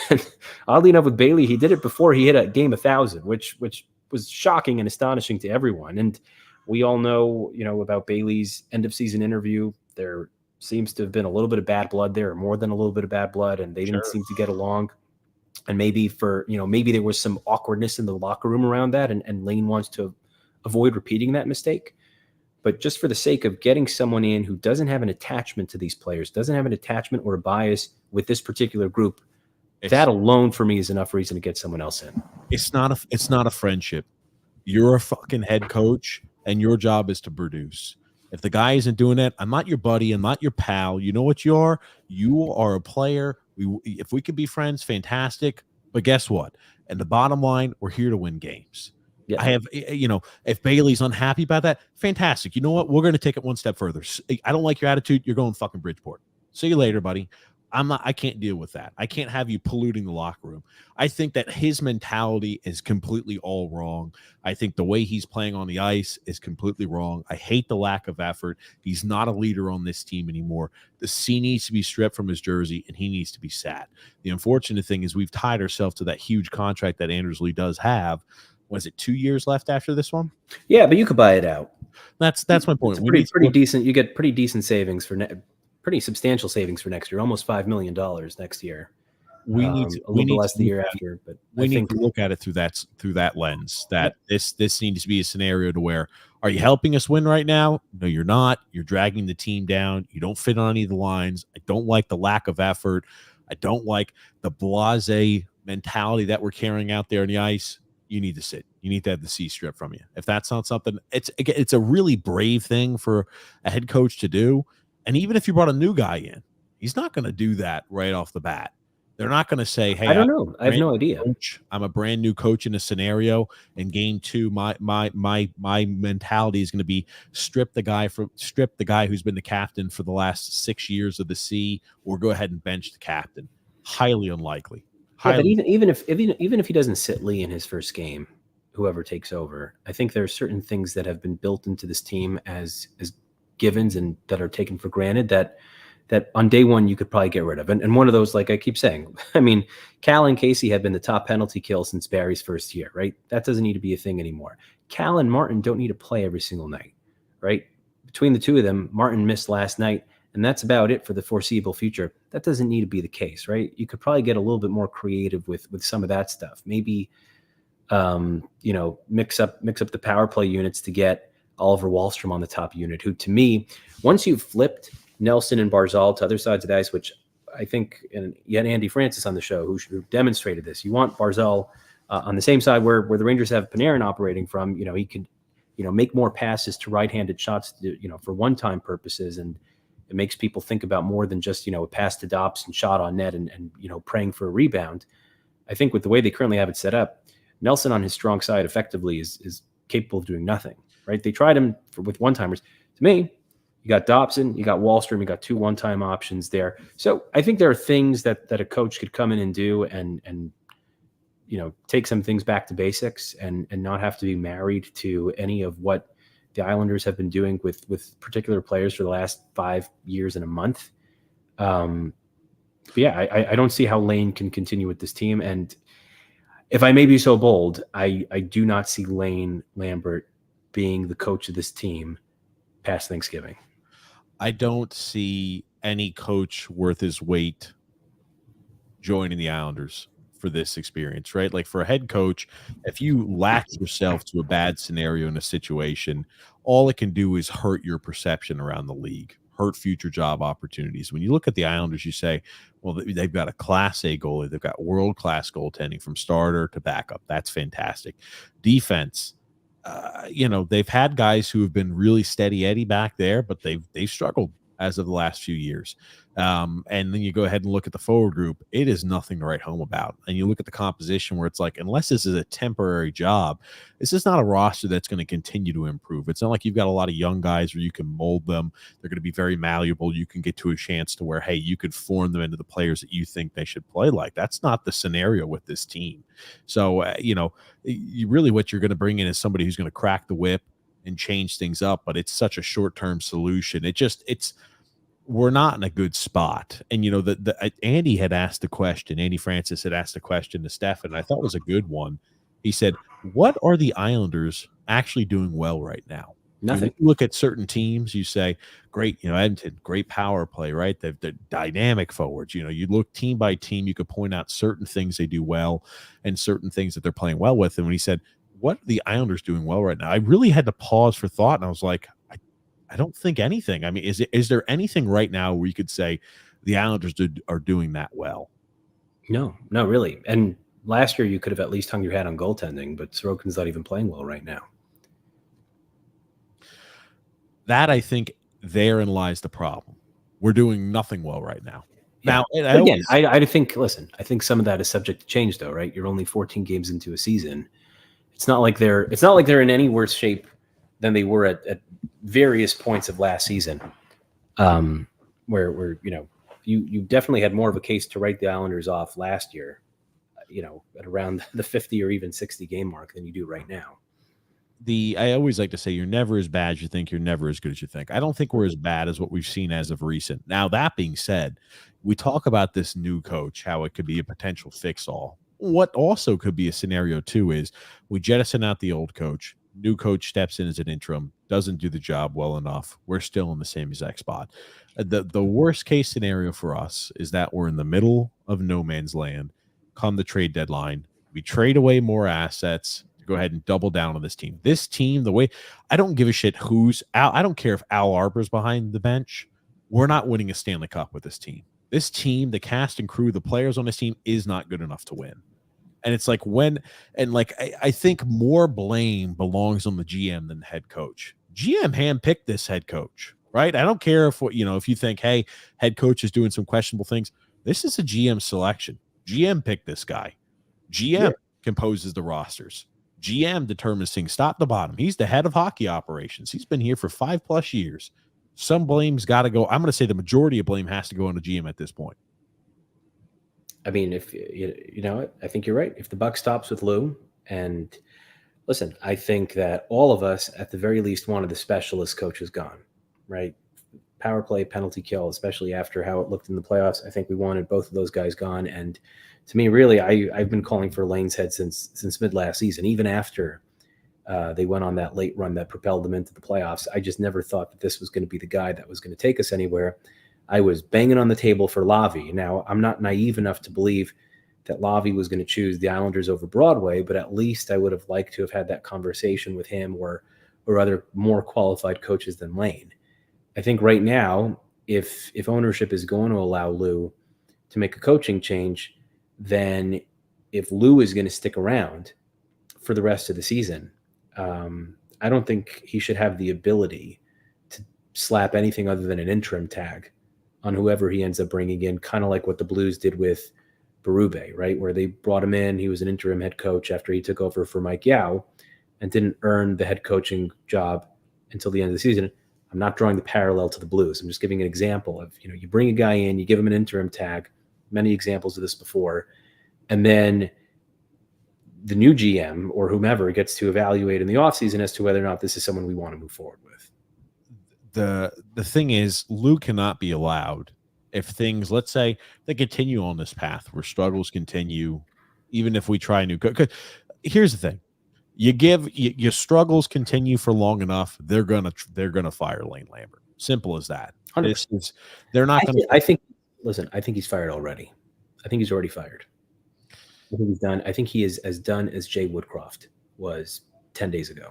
S2: And oddly enough, with Bailey, he did it before he hit a game 1,000, which was shocking and astonishing to everyone. And we all know, about Bailey's end of season interview. There seems to have been a little bit of bad blood there, or more than a little bit of bad blood, and they didn't seem to get along. And maybe maybe there was some awkwardness in the locker room around that, and Lane wants to avoid repeating that mistake. But just for the sake of getting someone in who doesn't have an attachment to these players, doesn't have an attachment or a bias with this particular group, that alone for me is enough reason to get someone else in.
S1: It's not a friendship. You're a fucking head coach, and your job is to produce. If the guy isn't doing that, I'm not your buddy. I'm not your pal. You know what you are? You are a player. If we could be friends, fantastic. But guess what? And the bottom line, we're here to win games. Yeah. I have, if Bailey's unhappy about that, fantastic. You know what? We're going to take it one step further. I don't like your attitude. You're going fucking Bridgeport. See you later, buddy. I can't deal with that. I can't have you polluting the locker room. I think that his mentality is completely all wrong. I think the way he's playing on the ice is completely wrong. I hate the lack of effort. He's not a leader on this team anymore. The C needs to be stripped from his jersey, and he needs to be sat. The unfortunate thing is we've tied ourselves to that huge contract that Anders Lee does have. Was it 2 years left after this one?
S2: Yeah, but you could buy it out.
S1: That's my point.
S2: It's pretty decent. You get pretty decent savings for pretty substantial savings for next year, almost $5 million next year.
S1: We need
S2: a little less the year after, but
S1: we need to look at it through that lens. That this needs to be a scenario to where, are you helping us win right now? No, you're not. You're dragging the team down. You don't fit on any of the lines. I don't like the lack of effort. I don't like the blasé mentality that we're carrying out there on the ice. You need to sit. You need to have the C strip from you. If that's not something, it's a really brave thing for a head coach to do. And even if you brought a new guy in, he's not going to do that right off the bat. They're not going to say, "Hey,
S2: I don't know. I have no idea.
S1: Coach, I'm a brand new coach in a scenario. In game 2, my mentality is going to be strip the guy who's been the captain for the last 6 years of the C, or go ahead and bench the captain." Highly unlikely.
S2: Yeah, but even if he doesn't sit Lee in his first game, whoever takes over, I think there are certain things that have been built into this team as givens and that are taken for granted that on day one you could probably get rid of. And one of those, like I keep saying, I mean, Cal and Casey have been the top penalty kill since Barry's first year, right? That doesn't need to be a thing anymore. Cal and Martin don't need to play every single night, right? Between the two of them, Martin missed last night, and that's about it for the foreseeable future. That doesn't need to be the case, right? You could probably get a little bit more creative with some of that stuff. Maybe, mix up the power play units to get Oliver Wahlstrom on the top unit, who, to me, once you've flipped Nelson and Barzal to other sides of the ice, which I think, and you had Andy Francis on the show who demonstrated this. You want Barzal on the same side where the Rangers have Panarin operating from. He could, make more passes to right-handed shots, for one-time purposes, and it makes people think about more than just, a pass to Dobson, shot on net, and praying for a rebound. I think with the way they currently have it set up, Nelson on his strong side effectively is capable of doing nothing. Right? They tried him with one-timers. To me, you got Dobson, you got Wahlstrom, you got 2 one-time options there. So I think there are things that a coach could come in and do and take some things back to basics and not have to be married to any of what the Islanders have been doing with particular players for the last 5 years and a month. But yeah, I don't see how Lane can continue with this team. And if I may be so bold, I do not see Lane Lambert being the coach of this team past Thanksgiving.
S1: I don't see any coach worth his weight joining the Islanders for this experience, right? Like for a head coach, if you latch yourself to a bad scenario in a situation, all it can do is hurt your perception around the league, hurt future job opportunities. When you look at the Islanders, you say, well, they've got a Class A goalie, they've got world-class goaltending from starter to backup. That's fantastic. Defense, they've had guys who have been really steady Eddie back there, but they've struggled as of the last few years. And then you go ahead and look at the forward group. It is nothing to write home about. And you look at the composition where it's like, unless this is a temporary job, this is not a roster that's going to continue to improve. It's not like you've got a lot of young guys where you can mold them. They're going to be very malleable. You can get to a chance to where, hey, you could form them into the players that you think they should play like. That's not the scenario with this team. So, you really what you're going to bring in is somebody who's going to crack the whip and change things up, but it's such a short-term solution. We're not in a good spot. And, Andy had asked the question, Andy Francis had asked the question to Stefan, and I thought it was a good one. He said, what are the Islanders actually doing well right now?
S2: Nothing.
S1: You look at certain teams, you say, great, Edmonton, great power play, right? They're dynamic forwards. You look team by team, you could point out certain things they do well and certain things that they're playing well with. And when he said, what are the Islanders doing well right now? I really had to pause for thought, and I was like, I don't think anything. I mean, is there anything right now where you could say the Islanders are doing that well?
S2: No, really. And last year you could have at least hung your hat on goaltending, but Sorokin's not even playing well right now.
S1: That, I think, therein lies the problem. We're doing nothing well right now.
S2: Yeah. Now, I think some of that is subject to change, though, right? You're only 14 games into a season. It's not like they're in any worse shape than they were at various points of last season, where you definitely had more of a case to write the Islanders off last year, at around the 50 or even 60 game mark than you do right now.
S1: I always like to say you're never as bad as you think, you're never as good as you think. I don't think we're as bad as what we've seen as of recent. Now, that being said, we talk about this new coach, how it could be a potential fix-all. What also could be a scenario, too, is we jettison out the old coach. New coach steps in as an interim, doesn't do the job well enough. We're still in the same exact spot. The worst case scenario for us is that we're in the middle of no man's land come the trade deadline. We trade away more assets to go ahead and double down on this team. This team, the way I don't give a shit who's out. I don't care if Al Arbor's behind the bench. We're not winning a Stanley Cup with this team. This team, the cast and crew, the players on this team is not good enough to win. And it's like I think more blame belongs on the GM than the head coach. GM handpicked this head coach, right? I don't care if you think, hey, head coach is doing some questionable things. This is a GM selection. GM picked this guy. GM composes the rosters. GM determines things top to bottom. He's the head of hockey operations. He's been here for 5+ years. Some blame's got to go. I'm going to say the majority of blame has to go on the GM at this point.
S2: I mean, if I think you're right. If the buck stops with Lou, and listen, I think that all of us, at the very least, wanted the specialist coaches gone, right? Power play, penalty kill, especially after how it looked in the playoffs. I think we wanted both of those guys gone. And to me, really, I've been calling for Lane's head since mid last season, even after they went on that late run that propelled them into the playoffs. I just never thought that this was going to be the guy that was going to take us anywhere. I was banging on the table for Lavi. Now, I'm not naive enough to believe that Lavi was going to choose the Islanders over Broadway, but at least I would have liked to have had that conversation with him or other more qualified coaches than Lane. I think right now, if ownership is going to allow Lou to make a coaching change, then if Lou is going to stick around for the rest of the season, I don't think he should have the ability to slap anything other than an interim tag on whoever he ends up bringing in, kind of like what the Blues did with Berube, right? Where they brought him in. He was an interim head coach after he took over for Mike Yao and didn't earn the head coaching job until the end of the season. I'm not drawing the parallel to the Blues. I'm just giving an example of, you bring a guy in, you give him an interim tag, many examples of this before, and then the new GM or whomever gets to evaluate in the offseason as to whether or not this is someone we want to move forward with.
S1: The thing is, Lou cannot be allowed if things, let's say, they continue on this path where struggles continue, even if we try new. Here's the thing: your struggles continue for long enough, they're gonna fire Lane Lambert. Simple as that.
S2: 100%.
S1: They're not going to.
S2: I think. Listen, I think he's fired already. I think he's already fired. I think he's done. I think he is as done as Jay Woodcroft was 10 days ago.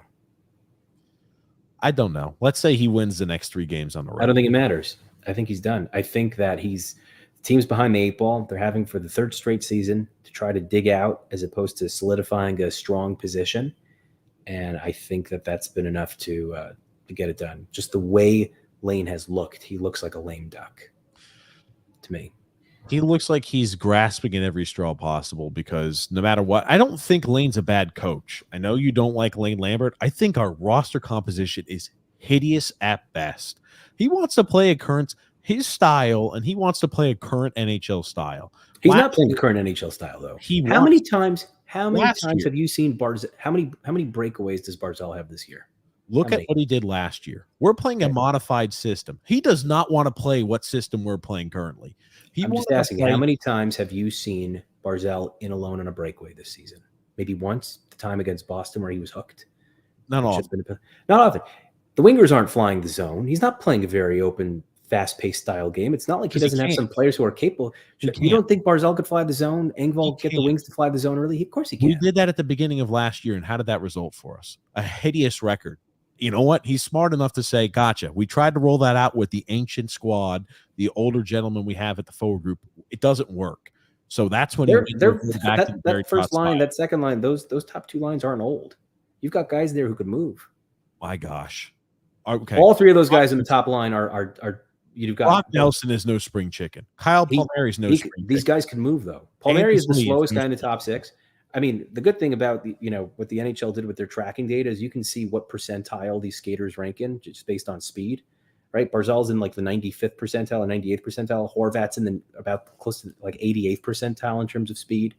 S1: I don't know. Let's say he wins the next 3 games on the road.
S2: I don't think it matters. I think he's done. I think that team's behind the 8 ball. They're having for the 3rd straight season to try to dig out as opposed to solidifying a strong position. And I think that that's been enough to get it done. Just the way Lane has looked, he looks like a lame duck to me.
S1: He looks like he's grasping at every straw possible because no matter what, I don't think Lane's a bad coach. I know you don't like Lane Lambert. I think our roster composition is hideous at best. He wants to play his style, and he wants to play a current NHL style.
S2: He's not playing the current NHL style, though. How many times have you seen Barzal? How many breakaways does Barzal have this year?
S1: Look at what he did last year. We're playing a modified system. He does not want to play what system we're playing currently.
S2: I'm just asking, how many times have you seen Barzal in alone on a breakaway this season? Maybe once, the time against Boston where he was hooked?
S1: Not often.
S2: Not often. The wingers aren't flying the zone. He's not playing a very open, fast-paced style game. It's not like he doesn't have some players who are capable. You don't think Barzal could fly the zone? Engvall get the wings to fly the zone early? Of course he can.
S1: We did that at the beginning of last year, and how did that result for us? A hideous record. You know what? He's smart enough to say, gotcha. We tried to roll that out with the ancient squad, the older gentlemen we have at the forward group. It doesn't work. So that's when
S2: that first line, that second line, those top 2 lines aren't old. You've got guys there who could move.
S1: My gosh. Okay.
S2: All 3 of those guys in the top line are you've got
S1: Brock Nelson is no spring chicken. Kyle Palmieri is no spring chicken.
S2: These guys can move though. Palmieri is the slowest guy in the top 6. I mean, the good thing about what the NHL did with their tracking data is you can see what percentile these skaters rank in just based on speed, right? Barzal's in like the 95th percentile or 98th percentile. Horvat's in about close to like 88th percentile in terms of speed.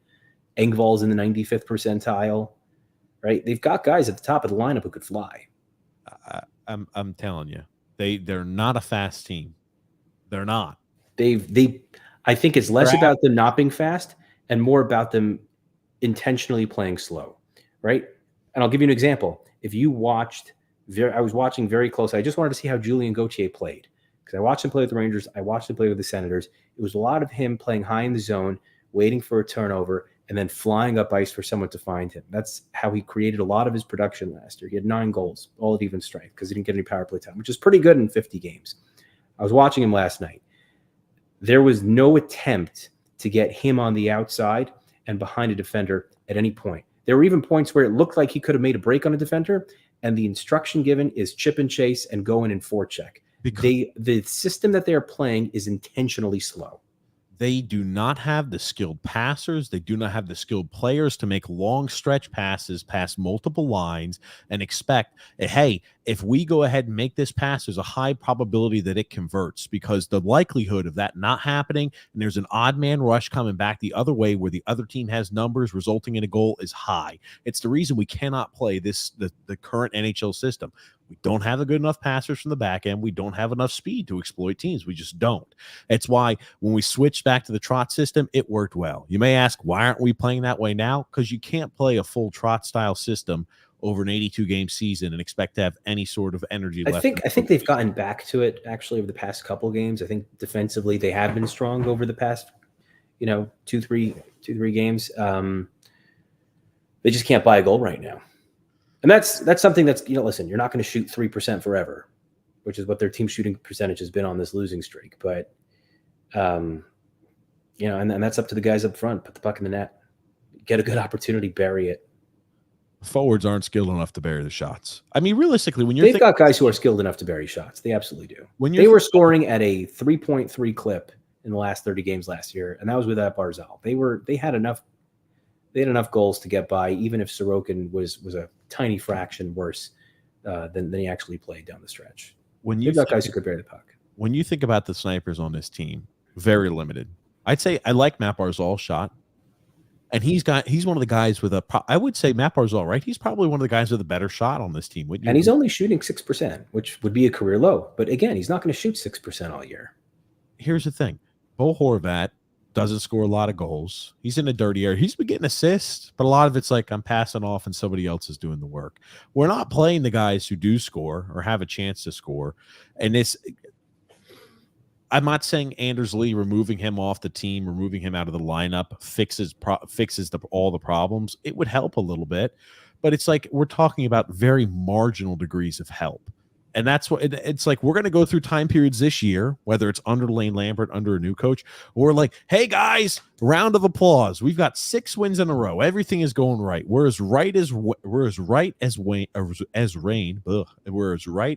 S2: Engvall's in the 95th percentile, right? They've got guys at the top of the lineup who could fly.
S1: I'm telling you, they're not a fast team. They're not.
S2: I think it's less about them not being fast and more about them intentionally playing slow, right? And I'll give you an example. If you watched, I was watching very closely. I just wanted to see how Julien Gauthier played because I watched him play with the Rangers. I watched him play with the Senators. It was a lot of him playing high in the zone, waiting for a turnover, and then flying up ice for someone to find him. That's how he created a lot of his production last year. He had 9 goals, all at even strength because he didn't get any power play time, which is pretty good in 50 games. I was watching him last night. There was no attempt to get him on the outside and behind a defender at any point. There were even points where it looked like he could have made a break on a defender, and the instruction given is chip and chase and go in and forecheck. The system that they are playing is intentionally slow.
S1: They do not have the skilled passers. They do not have the skilled players to make long stretch passes past multiple lines and expect, hey, if we go ahead and make this pass, there's a high probability that it converts because the likelihood of that not happening and there's an odd man rush coming back the other way where the other team has numbers resulting in a goal is high. It's the reason we cannot play the current NHL system. We don't have the good enough passers from the back end. We don't have enough speed to exploit teams. We just don't. It's why when we switched back to the Trot system, it worked well. You may ask, why aren't we playing that way now? Because you can't play a full Trot style system over an 82-game season and expect to have any sort of energy left.
S2: I think they've gotten back to it actually over the past couple of games. I think defensively they have been strong over the past, 2-3 games. They just can't buy a goal right now. And that's something that's, listen, you're not going to shoot 3% forever, which is what their team shooting percentage has been on this losing streak. But, and that's up to the guys up front. Put the puck in the net. Get a good opportunity, bury it.
S1: Forwards aren't skilled enough to bury the shots. I mean, realistically, when
S2: they've got guys who are skilled enough to bury shots. They absolutely do. They were scoring at a 3.3 clip in the last 30 games last year, and that was without Barzal. They had enough goals to get by, even if Sorokin was a tiny fraction worse than he actually played down the stretch. They've got guys who could bury the puck.
S1: When you think about the snipers on this team, very limited. I'd say I like Matt Barzal's shot. And he's one of the guys with I would say Matt Barzal, right? He's probably one of the guys with a better shot on this team.
S2: And he's only shooting 6%, which would be a career low. But again, he's not going to shoot 6% all year.
S1: Here's the thing. Bo Horvat doesn't score a lot of goals. He's in a dirty area. He's been getting assists, but a lot of it's like I'm passing off and somebody else is doing the work. We're not playing the guys who do score or have a chance to score. And I'm not saying Anders Lee removing him off the team, removing him out of the lineup fixes all the problems. It would help a little bit, but it's like we're talking about very marginal degrees of help. And that's what it's like. We're going to go through time periods this year, whether it's under Lane Lambert, under a new coach, or like, hey guys, round of applause. We've got 6 wins in a row. Everything is going right. We're as right as rain. We're as right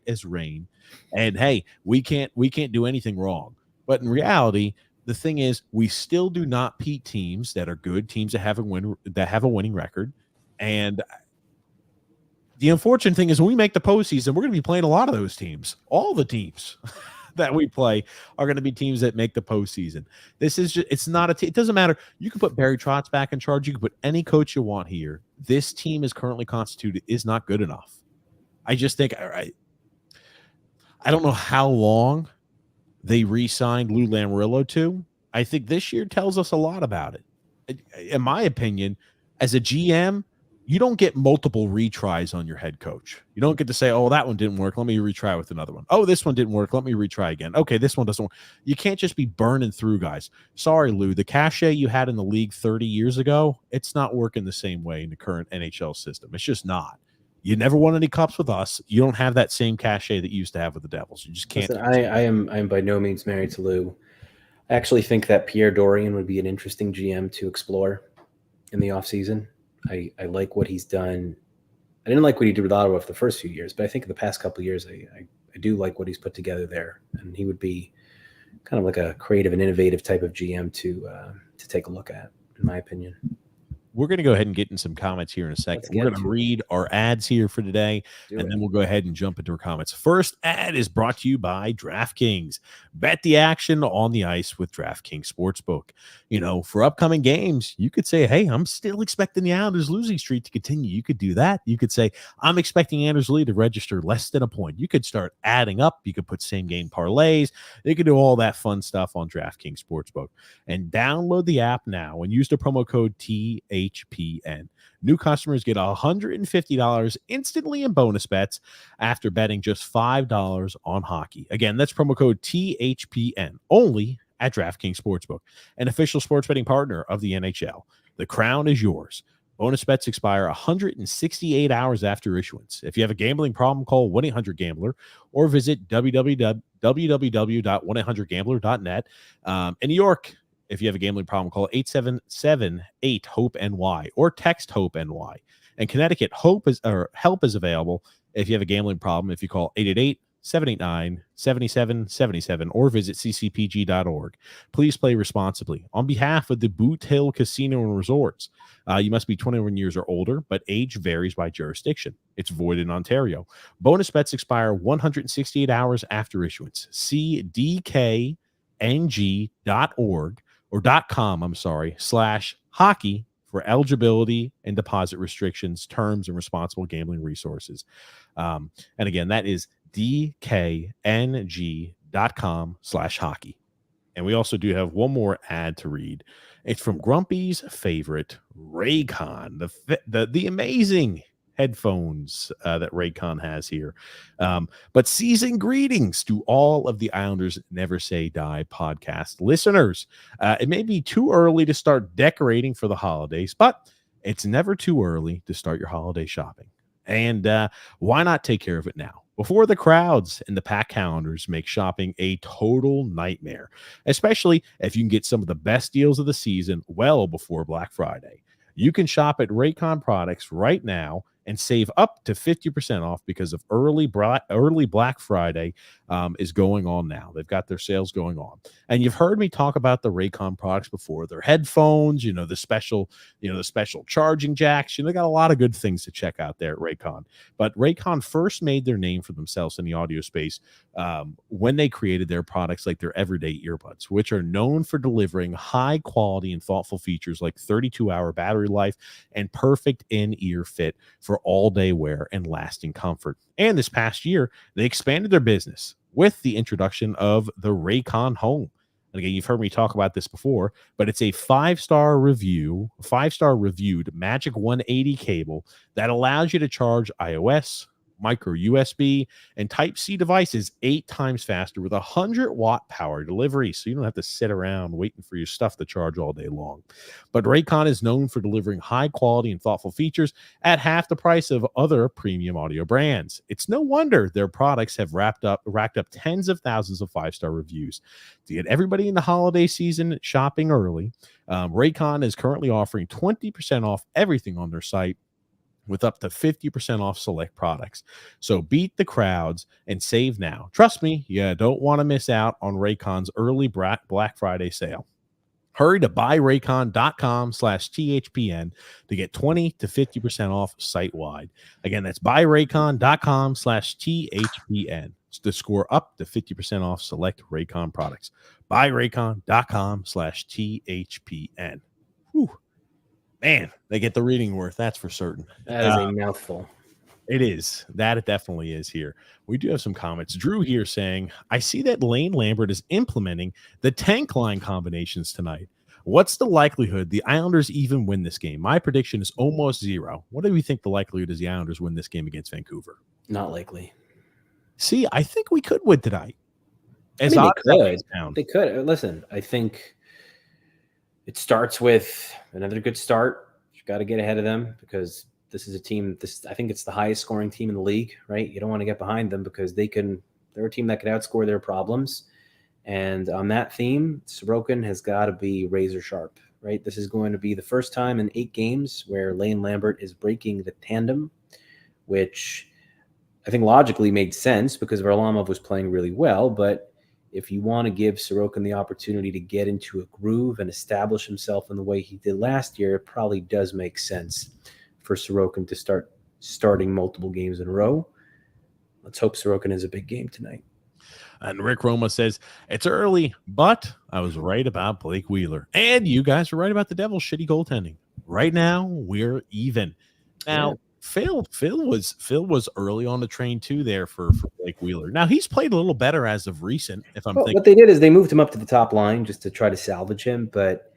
S1: as rain. And hey, we can't do anything wrong. But in reality, the thing is, we still do not beat teams that are good, teams that have a winning record, and the unfortunate thing is when we make the postseason, we're going to be playing a lot of those teams. All the teams that we play are going to be teams that make the postseason. This is just, it's not it doesn't matter. You can put Barry Trotz back in charge. You can put any coach you want here. This team is currently constituted is not good enough. I just think, I don't know how long they re-signed Lou Lamoriello to. I think this year tells us a lot about it. In my opinion, as a GM, you don't get multiple retries on your head coach. You don't get to say, oh, that one didn't work. Let me retry with another one. Oh, this one didn't work. Let me retry again. Okay, this one doesn't work. You can't just be burning through guys. Sorry, Lou. The cachet you had in the league 30 years ago, it's not working the same way in the current NHL system. It's just not. You never won any cups with us. You don't have that same cachet that you used to have with the Devils. You just can't.
S2: Listen, I am by no means married to Lou. I actually think that Pierre Dorian would be an interesting GM to explore in the offseason. I like what he's done. I didn't like what he did with Ottawa for the first few years, but I think in the past couple of years, I do like what he's put together there. And he would be kind of like a creative and innovative type of GM to take a look at, in my opinion.
S1: We're going to go ahead and get in some comments here in a second. We're going to read our ads here for today, then we'll go ahead and jump into our comments. First ad is brought to you by DraftKings. Bet the action on the ice with DraftKings Sportsbook. You know, for upcoming games, you could say, hey, I'm still expecting the Islanders losing streak to continue. You could do that. You could say, I'm expecting Anders Lee to register less than a point. You could start adding up. You could put same game parlays. You could do all that fun stuff on DraftKings Sportsbook. And download the app now and use the promo code THPN. New customers get $150 instantly in bonus bets after betting just $5 on hockey. Again, that's promo code THPN only at DraftKings Sportsbook, an official sports betting partner of the NHL. The crown is yours. Bonus bets expire 168 hours after issuance. If you have a gambling problem, call 1-800-GAMBLER or visit www.1800gambler.net. In New York, if you have a gambling problem, call 877-8-HOPE-NY or text HOPE-NY. In Connecticut, help is available if you have a gambling problem. If you call 888-789-7777 or visit ccpg.org. Please play responsibly. On behalf of the Boot Hill Casino and Resorts, you must be 21 years or older, but age varies by jurisdiction. It's void in Ontario. Bonus bets expire 168 hours after issuance. See dkng.org or .com, /hockey for eligibility and deposit restrictions, terms, and responsible gambling resources. And again, that is dkng.com/hockey. And we also do have one more ad to read. It's from Grumpy's favorite, Raycon, the amazing headphones that Raycon has here. But season greetings to all of the Islanders Never Say Die podcast listeners. It may be too early to start decorating for the holidays, but it's never too early to start your holiday shopping. And why not take care of it now, before the crowds and the pack calendars make shopping a total nightmare, especially if you can get some of the best deals of the season well before Black Friday. You can shop at Raycon products right now and save up to 50% off because of early Black Friday is going on now. They've got their sales going on. And you've heard me talk about the Raycon products before. Their headphones, the special charging jacks. They got a lot of good things to check out there at Raycon. But Raycon first made their name for themselves in the audio space when they created their products like their everyday earbuds, which are known for delivering high quality and thoughtful features like 32-hour battery life and perfect in-ear fit for all-day wear and lasting comfort. And this past year, they expanded their business with the introduction of the Raycon Home. And again, you've heard me talk about this before, but it's a 5-star reviewed Magic 180 cable that allows you to charge iOS, micro USB, and Type-C devices 8 times faster with 100-watt power delivery, so you don't have to sit around waiting for your stuff to charge all day long. But Raycon is known for delivering high quality and thoughtful features at half the price of other premium audio brands. It's no wonder their products have racked up tens of thousands of 5-star reviews. To get everybody in the holiday season shopping early, Raycon is currently offering 20% off everything on their site, with up to 50% off select products. So beat the crowds and save now. Trust me, you don't want to miss out on Raycon's early Black Friday sale. Hurry to buyraycon.com/THPN to get 20 to 50% off site-wide. Again, that's buyraycon.com/THPN to score up to 50% off select Raycon products. Buyraycon.com/THPN. Whew. Man, they get the reading worth, that's for certain.
S2: That is a mouthful.
S1: It is. That it definitely is here. We do have some comments. Drew here saying, I see that Lane Lambert is implementing the tank line combinations tonight. What's the likelihood the Islanders even win this game? My prediction is almost 0. What do we think the likelihood is the Islanders win this game against Vancouver?
S2: Not likely.
S1: See, I think we could win tonight.
S2: They could. Listen, I think it starts with another good start. You got to get ahead of them because this is a team. I think it's the highest scoring team in the league, right? You don't want to get behind them because they're a team that could outscore their problems. And on that theme, Sorokin has got to be razor sharp, right? This is going to be the first time in 8 games where Lane Lambert is breaking the tandem, which I think logically made sense because Varlamov was playing really well. But if you want to give Sorokin the opportunity to get into a groove and establish himself in the way he did last year, it probably does make sense for Sorokin to start starting multiple games in a row. Let's hope Sorokin has a big game tonight.
S1: And Rick Roma says, it's early, but I was right about Blake Wheeler. And you guys were right about the Devils' shitty goaltending. Right now, we're even. Now, yeah. Phil was early on the train too there for Blake Wheeler. Now he's played a little better as of recent.
S2: What they did is they moved him up to the top line just to try to salvage him, but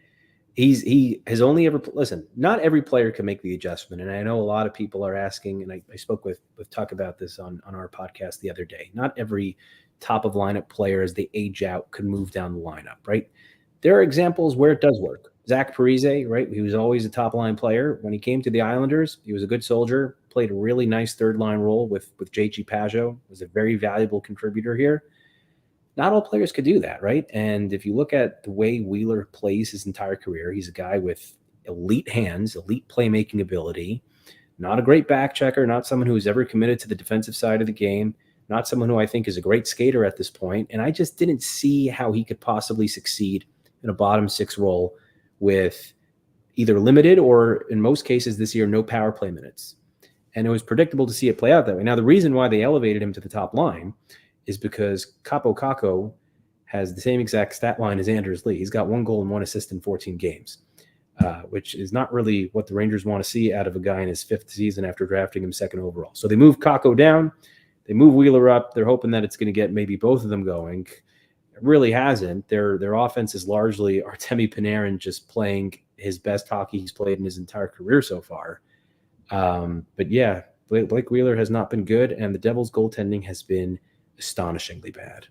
S2: he has only ever listen. Not every player can make the adjustment, and I know a lot of people are asking. And I spoke with Tuck about this on our podcast the other day. Not every top of lineup player, as they age out, could move down the lineup. Right? There are examples where it does work. Zach Parise, right? He was always a top-line player. When he came to the Islanders, he was a good soldier, played a really nice third-line role with J.G. Pageau, was a very valuable contributor here. Not all players could do that, right? And if you look at the way Wheeler plays his entire career, he's a guy with elite hands, elite playmaking ability, not a great back checker, not someone who has ever committed to the defensive side of the game, not someone who I think is a great skater at this point. And I just didn't see how he could possibly succeed in a bottom 6 role with either limited or, in most cases this year, no power play minutes. And it was predictable to see it play out that way. Now, the reason why they elevated him to the top line is because Kaapo Kakko has the same exact stat line as Anders Lee. He's got 1 goal and 1 assist in 14 games, which is not really what the Rangers want to see out of a guy in his 5th season after drafting him 2nd overall. So they move Kakko down. They move Wheeler up. They're hoping that it's going to get maybe both of them going. Really hasn't. Their offense is largely Artemi Panarin just playing his best hockey he's played in his entire career so far. But yeah, Blake Wheeler has not been good, and the Devils' goaltending has been astonishingly bad.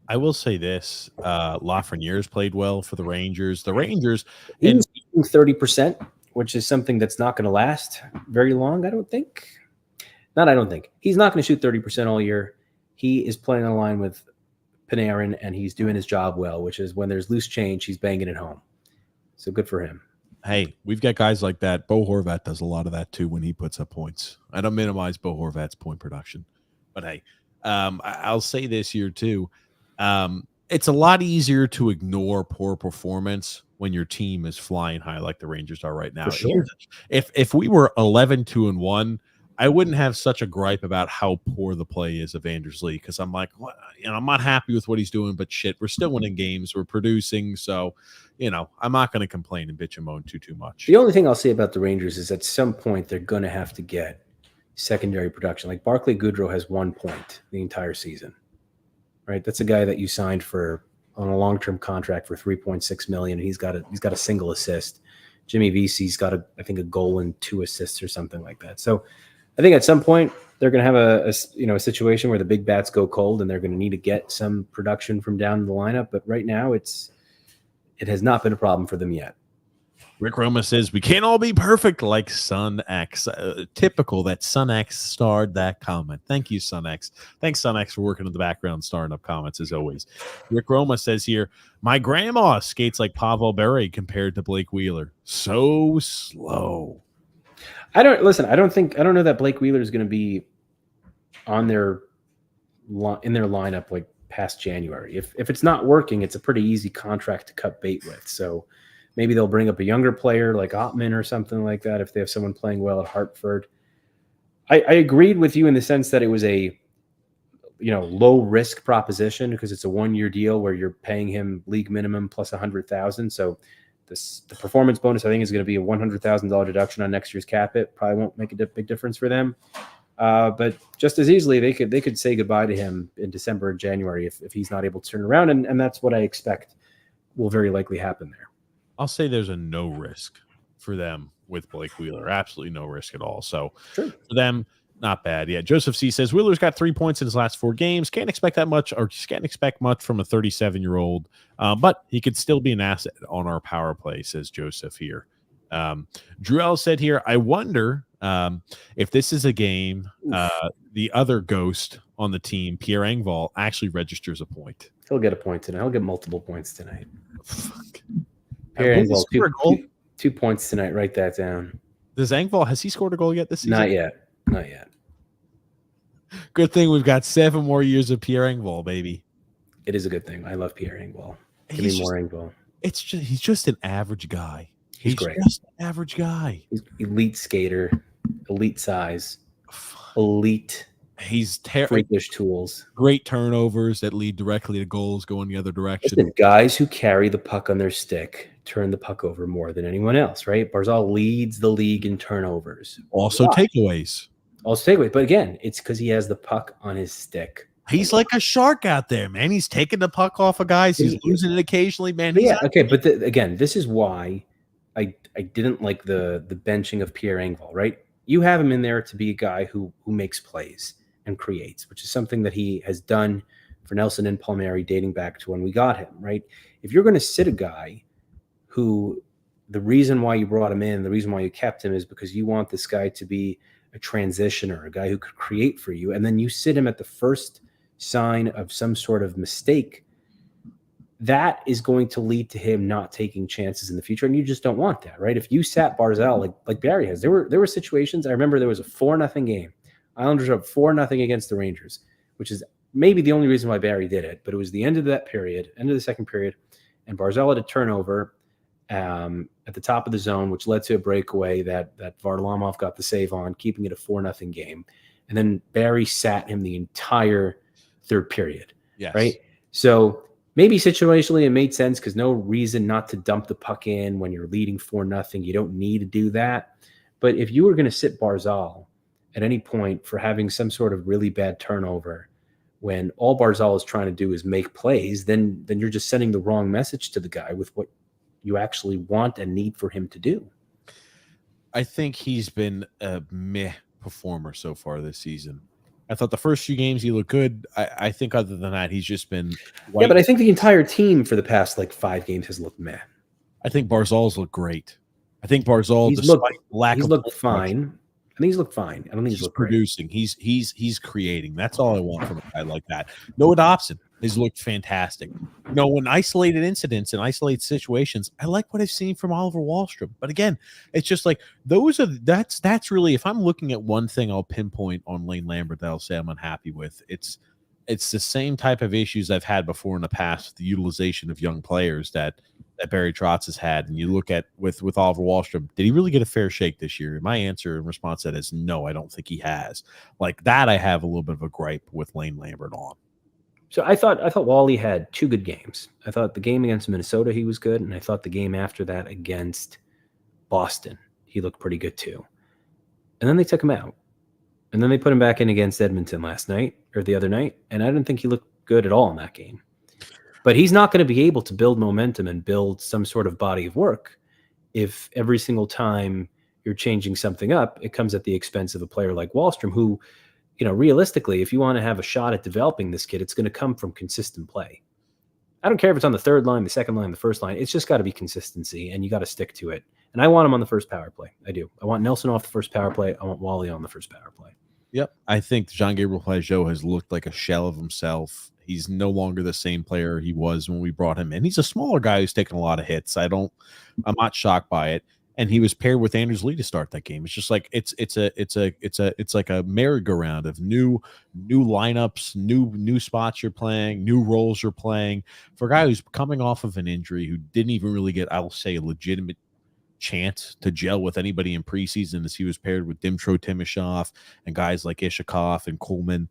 S1: I will say this: Lafreniere's played well for the Rangers. The Rangers,
S2: he's 30%, which is something that's not going to last very long. I don't think. He's not going to shoot 30% all year. He is playing on a line with Panarin, and he's doing his job well, which is when there's loose change, he's banging it home. So good for him.
S1: Hey, we've got guys like that. Bo Horvat does a lot of that too when he puts up points. I don't minimize Bo Horvat's point production, but hey, I'll say this here too. It's a lot easier to ignore poor performance when your team is flying high like the Rangers are right now.
S2: For sure.
S1: If we were 11-2-1, I wouldn't have such a gripe about how poor the play is of Anders Lee because I'm like, well, I'm not happy with what he's doing, but shit, we're still winning games, we're producing, so I'm not going to complain and bitch and moan too much.
S2: The only thing I'll say about the Rangers is at some point they're going to have to get secondary production. Like Barclay Goodrow has 1 point the entire season, right? That's a guy that you signed on a long-term contract for $3.6 million, and he's got a single assist. Jimmy Vesey's got I think a goal and 2 assists or something like that. So I think at some point they're going to have a situation where the big bats go cold and they're going to need to get some production from down the lineup. But right now, it has not been a problem for them yet.
S1: Rick Roma says, we can't all be perfect like Sun X. Typical that Sun X starred that comment. Thank you, Sun X. Thanks, Sun X, for working in the background, starring up comments as always. Rick Roma says here, my grandma skates like Pavel Bure compared to Blake Wheeler. So slow.
S2: I don't know that Blake Wheeler is going to be in their lineup like past January. If it's not working, it's a pretty easy contract to cut bait with. So maybe they'll bring up a younger player like Ottman or something like that if they have someone playing well at Hartford. I agreed with you in the sense that it was a low risk proposition because it's a 1-year deal where you're paying him league minimum plus $100,000. So the performance bonus I think is going to be a $100,000 deduction on next year's cap hit. Probably won't make a big difference for them. But just as easily they could say goodbye to him in December and January if he's not able to turn around, and that's what I expect will very likely happen there.
S1: I'll say there's a no risk for them with Blake Wheeler. Absolutely no risk at all. So
S2: True.
S1: For them, not bad. Yeah. Joseph C says Wheeler's got 3 points in his last 4 games. Can't expect that much, or just can't expect much from a 37-year-old. But he could still be an asset on our power play, says Joseph here. Drew L said here, I wonder if this is a game the other ghost on the team, Pierre Engvall, actually registers a point.
S2: He'll get a point tonight. He'll get multiple points tonight.
S1: Fuck.
S2: Pierre Engvall, 2 points tonight. Write that down.
S1: Does Engvall, has he scored a goal yet this season?
S2: Not yet.
S1: Good thing we've got 7 more years of Pierre Engvall, baby.
S2: It is a good thing. I love Pierre Engvall. Give me more Engvall.
S1: He's just an average guy.
S2: He's great.
S1: Just an average guy.
S2: He's elite skater, elite size, elite.
S1: He's
S2: freakish tools.
S1: Great turnovers that lead directly to goals going the other direction.
S2: Listen, guys who carry the puck on their stick turn the puck over more than anyone else, right? Barzal leads the league in turnovers.
S1: Also takeaways.
S2: But again, it's because he has the puck on his stick.
S1: He's like a shark out there, man. He's taking the puck off of guys. He's losing it occasionally, man.
S2: Okay, but again, this is why I didn't like the benching of Pierre Engvall, right? You have him in there to be a guy who makes plays and creates, which is something that he has done for Nelson and Palmieri dating back to when we got him, right? If you're going to sit a guy who the reason why you brought him in, the reason why you kept him is because you want this guy to be a transitioner, a guy who could create for you, and then you sit him at the first sign of some sort of mistake, that is going to lead to him not taking chances in the future, and you just don't want that, right? If you sat Barzal like Barry has, there were situations. I remember there was a 4-0 game. Islanders are up 4-0 against the Rangers, which is maybe the only reason why Barry did it. But it was the end of that period, end of the second period, and Barzal had a turnover at the top of the zone, which led to a breakaway that Varlamov got the save on, keeping it a 4-0 game. And then Barry sat him the entire third period.
S1: Yes.
S2: Right? So maybe situationally it made sense because no reason not to dump the puck in when you're leading 4-0. You don't need to do that. But if you were going to sit Barzal at any point for having some sort of really bad turnover when all Barzal is trying to do is make plays, then you're just sending the wrong message to the guy with what you actually want and need for him to do.
S1: I think he's been a meh performer so far this season. I thought the first few games he looked good. I think other than that, he's just been
S2: white. Yeah, but I think the entire team for the past 5 games has looked meh.
S1: I think Barzal's looked great. I think Barzal,
S2: he's looked fine. I think he's looked fine. I don't think he's looked
S1: producing.
S2: Great.
S1: He's creating. That's all I want from a guy like that. Noah Dobson has looked fantastic. When isolated incidents and isolated situations, I like what I've seen from Oliver Wahlstrom. But again, it's just like that's really, if I'm looking at one thing I'll pinpoint on Lane Lambert that I'll say I'm unhappy with, it's the same type of issues I've had before in the past, the utilization of young players that Barry Trotz has had. And you look at with Oliver Wahlstrom, did he really get a fair shake this year? My answer in response to that is no, I don't think he has. Like that, I have a little bit of a gripe with Lane Lambert on.
S2: So I thought Wally had 2 good games. I thought the game against Minnesota, he was good. And I thought the game after that against Boston, he looked pretty good too. And then they took him out. And then they put him back in against Edmonton the other night. And I didn't think he looked good at all in that game. But he's not going to be able to build momentum and build some sort of body of work if every single time you're changing something up, it comes at the expense of a player like Wahlstrom, who realistically, if you want to have a shot at developing this kid, it's going to come from consistent play. I don't care if it's on the third line, the second line, the first line. It's just got to be consistency, and you got to stick to it. And I want him on the first power play. I do. I want Nelson off the first power play. I want Wally on the first power play.
S1: Yep. I think Jean-Gabriel Pageau has looked like a shell of himself. He's no longer the same player he was when we brought him in. He's a smaller guy who's taken a lot of hits. I'm not shocked by it. And he was paired with Anders Lee to start that game. It's just like it's like a merry-go-round of new lineups, new spots you're playing, new roles you're playing. For a guy who's coming off of an injury, who didn't even really get, I'll say, a legitimate chance to gel with anybody in preseason, as he was paired with Dmytro Timashov and guys like Ishakov and Coleman.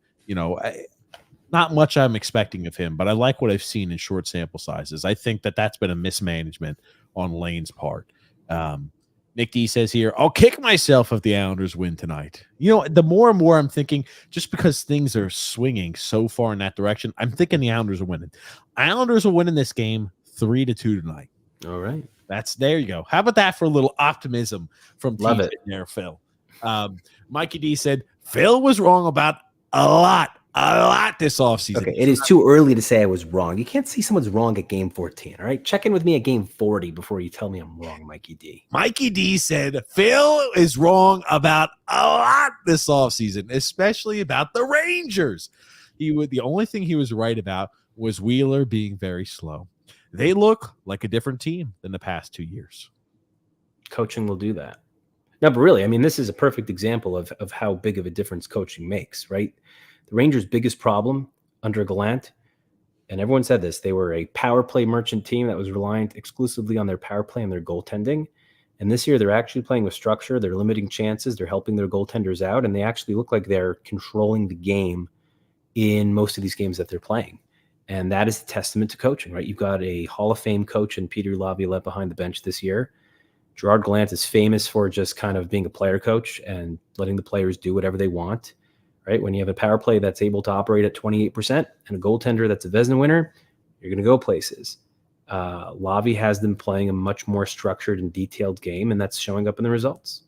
S1: Not much I'm expecting of him, but I like what I've seen in short sample sizes. I think that's been a mismanagement on Lane's part. Nick D says here, I'll kick myself if the Islanders win tonight. The more and more I'm thinking, just because things are swinging so far in that direction, I'm thinking the Islanders are winning. Islanders are winning this game 3-2 tonight.
S2: All right.
S1: There you go. How about that for a little optimism from
S2: Love
S1: TJ
S2: it
S1: there, Phil? Mikey D said, Phil was wrong about a lot this offseason.
S2: Okay, it is too early to say I was wrong. You can't see someone's wrong at game 14, all right? Check in with me at game 40 before you tell me I'm wrong, Mikey D.
S1: Mikey D said, Phil is wrong about a lot this offseason, especially about the Rangers. The only thing he was right about was Wheeler being very slow. They look like a different team than the past 2 years.
S2: Coaching will do that. No, but really, I mean, this is a perfect example of how big of a difference coaching makes, right? The Rangers' biggest problem under Gallant, and everyone said this, they were a power play merchant team that was reliant exclusively on their power play and their goaltending. And this year, they're actually playing with structure. They're limiting chances. They're helping their goaltenders out, and they actually look like they're controlling the game in most of these games that they're playing. And that is a testament to coaching, right? You've got a Hall of Fame coach in Peter Laviolette behind the bench this year. Gerard Gallant is famous for just kind of being a player coach and letting the players do whatever they want, right? When you have a power play that's able to operate at 28% and a goaltender that's a Vezina winner, you're going to go places. Lavi has them playing a much more structured and detailed game, and that's showing up in the results.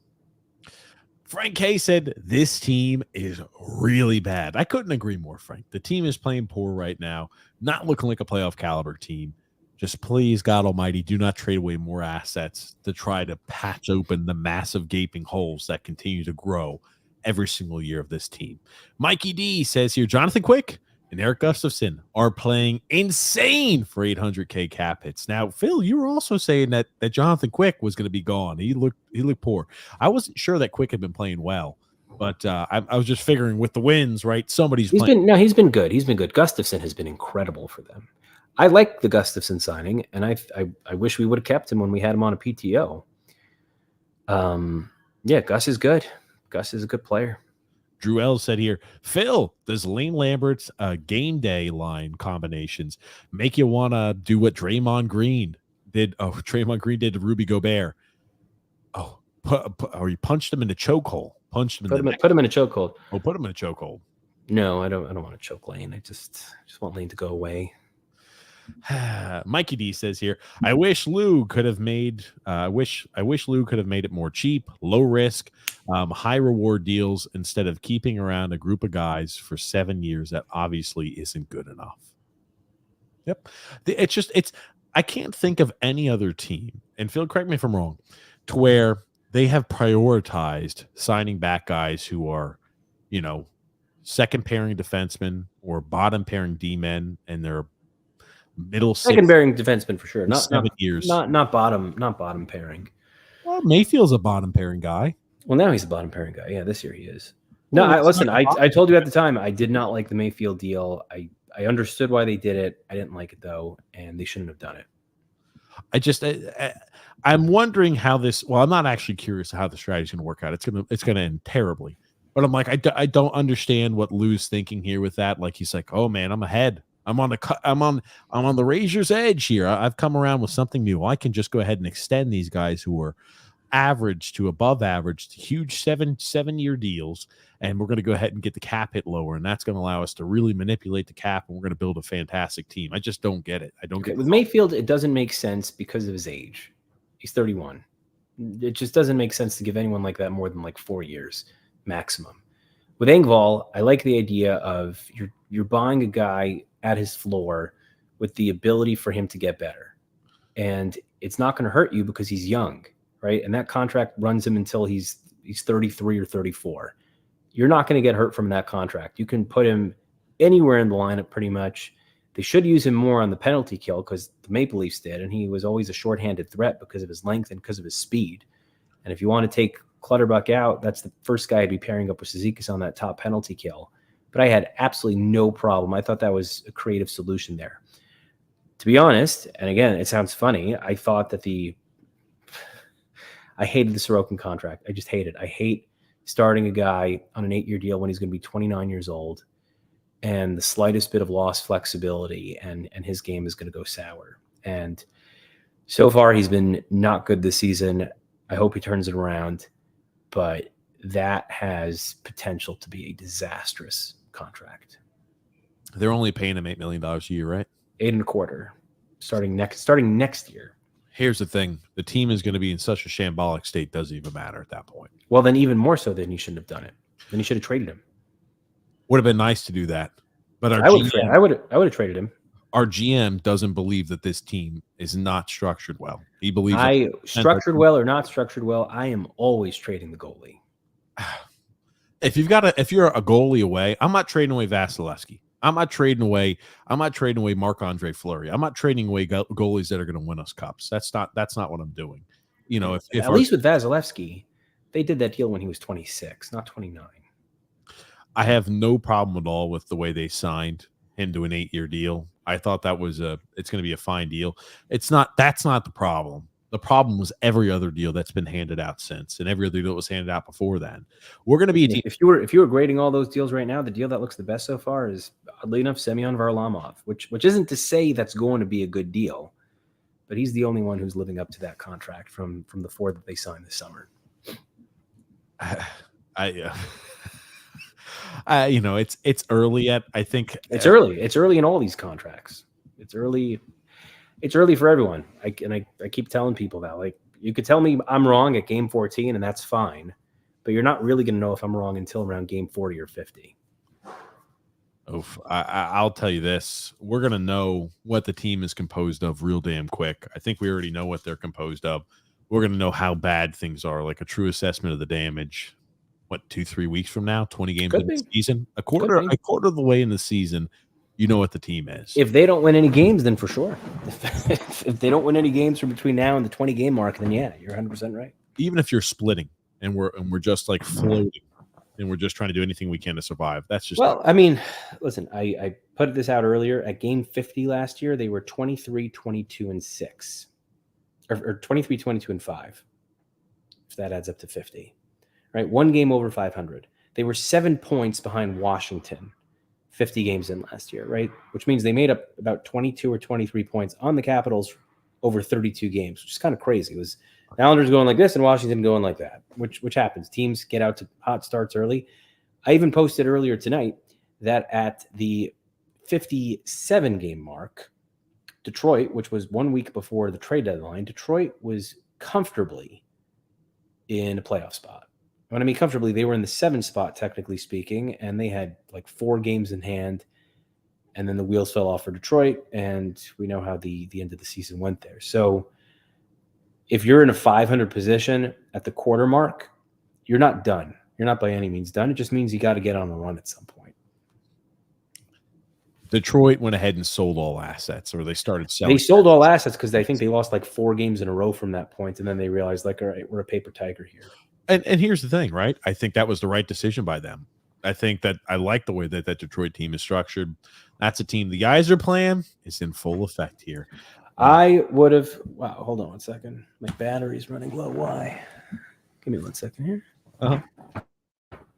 S1: Frank K said, this team is really bad. I couldn't agree more, Frank. The team is playing poor right now, not looking like a playoff caliber team. Just please, God Almighty, do not trade away more assets to try to patch open the massive gaping holes that continue to grow every single year of this team. Mikey D says here, Jonathan Quick and Eric Gustafson are playing insane for 800K cap hits. Now, Phil, you were also saying that Jonathan Quick was going to be gone. He looked poor. I wasn't sure that Quick had been playing well, but I was just figuring with the wins, right? He's
S2: been good. He's been good. Gustafson has been incredible for them. I like the Gustafson signing, and I wish we would have kept him when we had him on a PTO. Yeah, Gus is good. Gus is a good player.
S1: Drew L said here, Phil, does Lane Lambert's game day line combinations make you want to do what Draymond Green did? Oh, Draymond Green did to Rudy Gobert. Oh, or he punched him in the chokehold. Put him in a
S2: chokehold.
S1: Oh, put him in a chokehold.
S2: No, I don't want to choke Lane. I just want Lane to go away.
S1: Mikey D says here, I wish Lou could have made Lou could have made it more cheap, low risk, high reward deals instead of keeping around a group of guys for 7 years that obviously isn't good enough. Yep. I can't think of any other team, and Phil, correct me if I'm wrong, to where they have prioritized signing back guys who are, second pairing defensemen or bottom pairing D-men, and they're middle
S2: second pairing defenseman for sure. Not
S1: 7 years.
S2: Not bottom pairing.
S1: Well, Mayfield's a bottom pairing guy.
S2: Well, now he's a bottom pairing guy. Yeah, this year he is. No, I told you at the time I did not like the Mayfield deal. I understood why they did it. I didn't like it though, and they shouldn't have done it.
S1: I'm wondering how this. Well, I'm not actually curious how the strategy is going to work out. It's gonna end terribly. But I'm like, I don't understand what Lou's thinking here with that. Like he's like, oh man, I'm ahead. I'm on the razor's edge here. I've come around with something new. I can just go ahead and extend these guys who are average to above average to huge 7-year deals, and we're going to go ahead and get the cap hit lower, and that's going to allow us to really manipulate the cap, and we're going to build a fantastic team. I just don't get it.
S2: With Mayfield, it doesn't make sense because of his age. He's 31. It just doesn't make sense to give anyone like that more than like 4 years maximum. With Engvall, I like the idea of you're buying a guy at his floor with the ability for him to get better. And it's not going to hurt you because he's young, right? And that contract runs him until he's 33 or 34. You're not going to get hurt from that contract. You can put him anywhere in the lineup pretty much. They should use him more on the penalty kill because the Maple Leafs did, and he was always a shorthanded threat because of his length and because of his speed. And if you want to take Clutterbuck out, that's the first guy I'd be pairing up with Cizikas on that top penalty kill. But I had absolutely no problem. I thought that was a creative solution there. To be honest, and again, it sounds funny, I thought that I hated the Sorokin contract. I just hate it. I hate starting a guy on an 8-year deal when he's going to be 29 years old and the slightest bit of lost flexibility and his game is going to go sour. And so far he's been not good this season. I hope he turns it around, but that has potential to be a disastrous contract.
S1: They're only paying him $8 million a year, right?
S2: 8.25 starting next year.
S1: Here's the thing. The team is going to be in such a shambolic state, doesn't even matter at that point.
S2: Well, then even more so than he shouldn't have done it. Then he should have traded him.
S1: Would have been nice to do that. But
S2: I would have traded him.
S1: Our GM doesn't believe that this team is not structured well. He believes
S2: structured well or not structured well, I am always trading the goalie.
S1: If you're a goalie away, I'm not trading away Vasilevsky. I'm not trading away Marc-Andre Fleury. I'm not trading away goalies that are going to win us cups. That's not what I'm doing. You know, if
S2: at least with Vasilevsky, they did that deal when he was 26, not 29.
S1: I have no problem at all with the way they signed him to an 8-year deal. I thought that was it's going to be a fine deal. That's not the problem. The problem was every other deal that's been handed out since, and every other deal that was handed out before then. We're going to be a team.
S2: If you were grading all those deals right now, the deal that looks the best so far is, oddly enough, Semyon Varlamov, which isn't to say that's going to be a good deal, but he's the only one who's living up to that contract from the 4 that they signed this summer.
S1: It's early yet. I think
S2: it's early. It's early in all these contracts. It's early. It's early for everyone. I keep telling people that. Like, you could tell me I'm wrong at game 14, and that's fine. But you're not really going to know if I'm wrong until around game 40 or 50.
S1: I'll tell you this. We're going to know what the team is composed of real damn quick. I think we already know what they're composed of. We're going to know how bad things are, like a true assessment of the damage. 2-3 weeks from now, 20 games in the season, a quarter of the way in the season, you know what the team is.
S2: If they don't win any games, then for sure. If they don't win any games from between now and the 20 game mark, then yeah, you're 100% right.
S1: Even if you're splitting and we're just like floating and we're just trying to do anything we can to survive, that's just
S2: I mean, listen, I put this out earlier. At game 50 last year, they were 23-22-6, or 23-22-5. If that adds up to 50. Right, 1 game over 500. They were 7 points behind Washington, 50 games in last year, right? Which means they made up about 22 or 23 points on the Capitals over 32 games, which is kind of crazy. It was the Islanders going like this and Washington going like that, which happens. Teams get out to hot starts early. I even posted earlier tonight that at the 57 game mark, Detroit, which was 1 week before the trade deadline, Detroit was comfortably in a playoff spot. When I mean comfortably, they were in the 7th spot, technically speaking, and they had like 4 games in hand, and then the wheels fell off for Detroit, and we know how the end of the season went there. So if you're in a 500 position at the quarter mark, you're not done. You're not by any means done. It just means you got to get on a run at some point.
S1: Detroit went ahead and sold all assets, or they started selling.
S2: They sold all assets because I think they lost like 4 games in a row from that point, and then they realized, like, all right, we're a paper tiger here.
S1: And here's the thing, right? I think that was the right decision by them. I think that I like the way that Detroit team is structured. That's a team the guys are playing. It's in full effect here.
S2: I would have. Wow, hold on 1 second. My battery's running low. Why? Give me 1 second here.
S1: I'll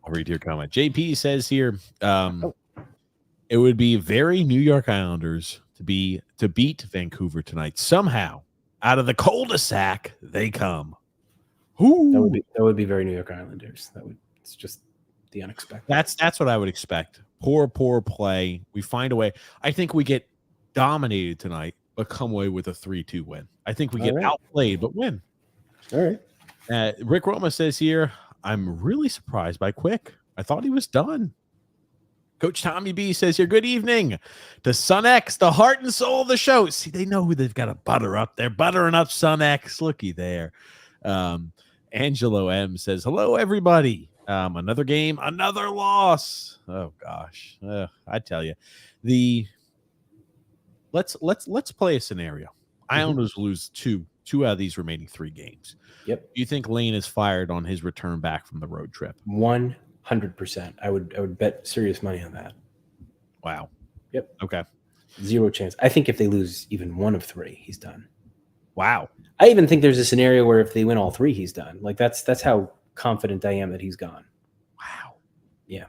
S1: read your comment. JP says here, it would be very New York Islanders to beat Vancouver tonight. Somehow, out of the cul-de-sac, they come.
S2: That would be very New York Islanders. It's just the unexpected.
S1: That's what I would expect. Poor play. We find a way. I think we get dominated tonight, but come away with a 3-2 win. I think we get outplayed, but win.
S2: All right.
S1: Rick Roma says here, I'm really surprised by Quick. I thought he was done. Coach Tommy B says here, good evening to Sun X, the heart and soul of the show. See, they know who they've got to butter up. They're buttering up Sun X. Looky there. Angelo M says, hello, everybody. Another game, another loss. Oh, gosh. I tell you. Let's play a scenario. Islanders lose two out of these remaining 3 games.
S2: Yep.
S1: Do you think Lane is fired on his return back from the road trip?
S2: 100%. I would bet serious money on that.
S1: Wow.
S2: Yep.
S1: Okay.
S2: 0 chance. I think if they lose even 1 of 3, he's done.
S1: Wow.
S2: I even think there's a scenario where if they win all 3, he's done. Like that's how confident I am that he's gone.
S1: Wow.
S2: Yeah.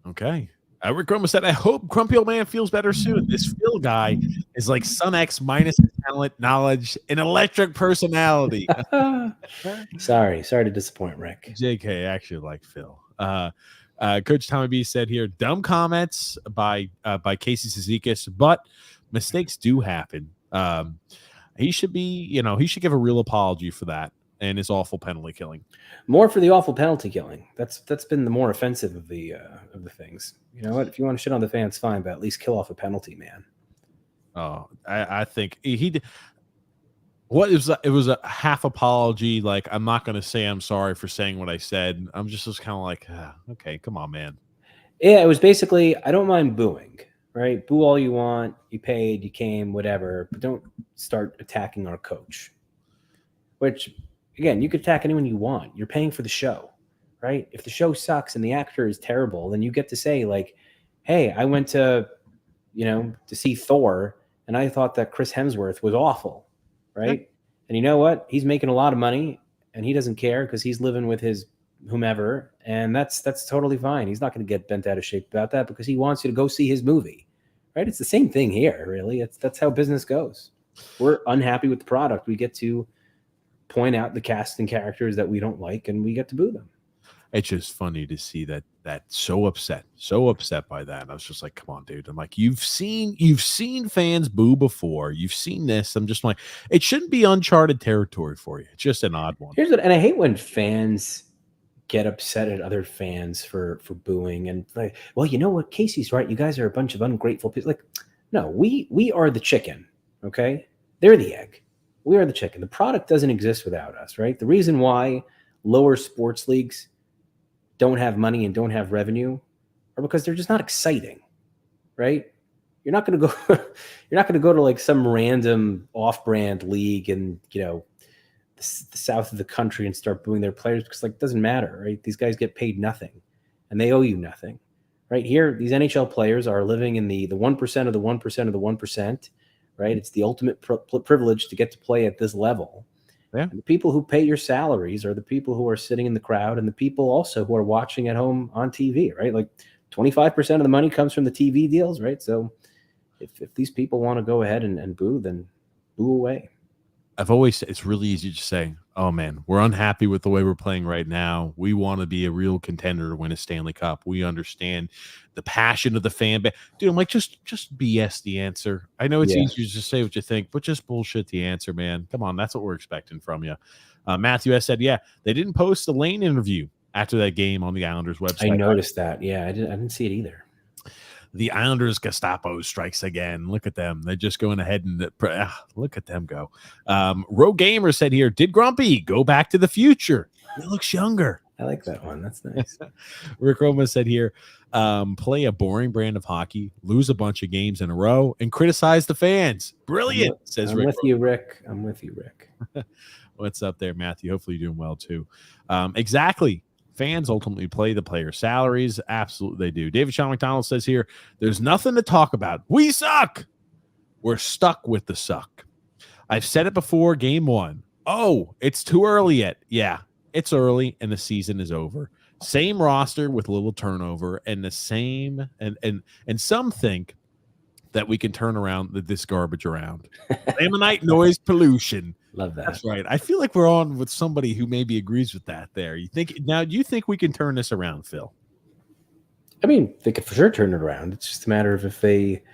S1: Okay. Rick Roma said, I hope Grumpy Old Man feels better soon. This Phil guy is like Sun X minus talent, knowledge, and electric personality.
S2: Sorry to disappoint Rick.
S1: JK actually like Phil. Coach Tommy B said here, dumb comments by Casey Cizikas, but mistakes do happen. He should give a real apology for that and his awful penalty killing.
S2: More for the awful penalty killing. That's been the more offensive of the things. You know what? If you want to shit on the fans, fine, but at least kill off a penalty, man.
S1: Oh, I think he did. It was a half apology. Like, I'm not going to say I'm sorry for saying what I said. I'm just kind of like, okay, come on, man.
S2: Yeah, it was basically, I don't mind booing, right? Boo all you want. You paid, you came, whatever, but don't start attacking our coach. Which, again, you could attack anyone you want. You're paying for the show, right? If the show sucks and the actor is terrible, then you get to say, like, hey, I went to see Thor, and I thought that Chris Hemsworth was awful, right? And you know what? He's making a lot of money, and he doesn't care because he's living with his whomever, and that's totally fine. He's not going to get bent out of shape about that because he wants you to go see his movie, right? It's the same thing here, really. That's how business goes. We're unhappy with the product. We get to point out the cast and characters that we don't like, and we get to boo them.
S1: It's just funny to see that so upset by that. And I was just like, come on, dude. I'm like, you've seen fans boo before. You've seen this. I'm just like, it shouldn't be uncharted territory for you. It's just an odd one.
S2: And I hate when fans get upset at other fans for booing and like, well, you know what? Casey's right. You guys are a bunch of ungrateful people. Like, no, we are the chicken. Okay. They're the egg. We are the chicken. The product doesn't exist without us, right? The reason why lower sports leagues don't have money and don't have revenue are because they're just not exciting, right? You're not going to go to like some random off-brand league and, the south of the country and start booing their players because like it doesn't matter, right? These guys get paid nothing and they owe you nothing. Right here, these NHL players are living in the 1% of the 1% of the 1%, right? It's the ultimate privilege to get to play at this level.
S1: Yeah.
S2: And the people who pay your salaries are the people who are sitting in the crowd and the people also who are watching at home on TV, right? Like 25% of the money comes from the TV deals, right? So if these people want to go ahead and boo, then boo away.
S1: I've always said it's really easy to say, oh man, we're unhappy with the way we're playing right now. We want to be a real contender to win a Stanley Cup. We understand the passion of the fan base. Dude, I'm like, just BS the answer. I know it's easier to just say what you think, but just bullshit the answer, man. Come on, that's what we're expecting from you. Matthew S. said, yeah, they didn't post the Lane interview after that game on the Islanders website.
S2: I noticed that. Yeah, I didn't see it either.
S1: The Islanders Gestapo strikes again. Look at them. They're just going ahead and look at them go. Rogue Gamer said here, did Grumpy go back to the future? He looks younger.
S2: I like that one. That's nice.
S1: Rick Roma said here, play a boring brand of hockey, lose a bunch of games in a row, and criticize the fans. Brilliant, says Rick.
S2: I'm with you, Rick.
S1: What's up there, Matthew? Hopefully you're doing well, too. Exactly. Fans ultimately play the player salaries. Absolutely, they do. David Sean McDonald says here, there's nothing to talk about. We suck. We're stuck with the suck. I've said it before, game one. Oh, it's too early yet. Yeah, it's early, and the season is over. Same roster with little turnover, and the same, and some think that we can turn around this garbage around. Ammonite noise pollution.
S2: Love that.
S1: That's right. I feel like we're on with somebody who maybe agrees with that there. Do you think we can turn this around, Phil?
S2: I mean, they could for sure turn it around. It's just a matter of if they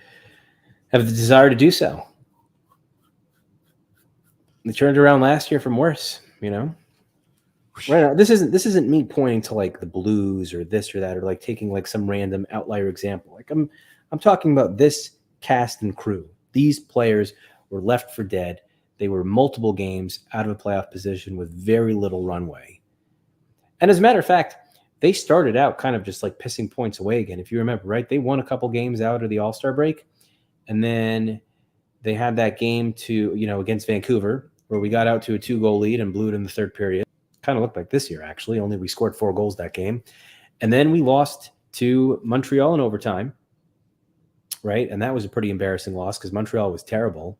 S2: have the desire to do so. They turned it around last year from worse, Right now, this isn't me pointing to like the Blues or this or that, or like taking like some random outlier example. Like I'm talking about this cast and crew. These players were left for dead. They were multiple games out of a playoff position with very little runway. And as a matter of fact, they started out kind of just like pissing points away again. If you remember, right? They won a couple games out of the All-Star break, and then they had that game against Vancouver where we got out to a 2-goal lead and blew it in the third period. Kind of looked like this year, actually, only we scored 4 goals that game. And then we lost to Montreal in overtime, right? And that was a pretty embarrassing loss because Montreal was terrible.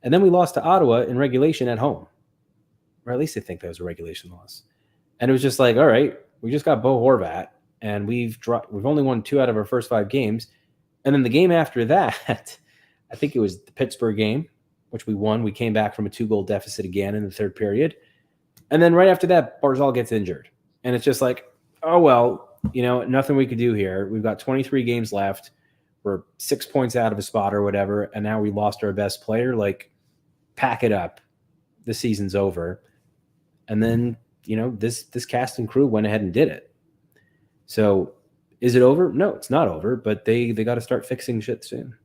S2: And then we lost to Ottawa in regulation at home, or at least I think that was a regulation loss. And it was just like, all right, we just got Bo Horvat, and we've only won 2 out of our first 5 games. And then the game after that, I think it was the Pittsburgh game, which we won. We came back from a 2-goal deficit again in the third period. And then right after that, Barzal gets injured. And it's just like, oh, well, nothing we could do here. We've got 23 games left. We're 6 points out of a spot or whatever. And now we lost our best player. Like, pack it up. The season's over. And then, this cast and crew went ahead and did it. So is it over? No, it's not over. But they got to start fixing shit soon.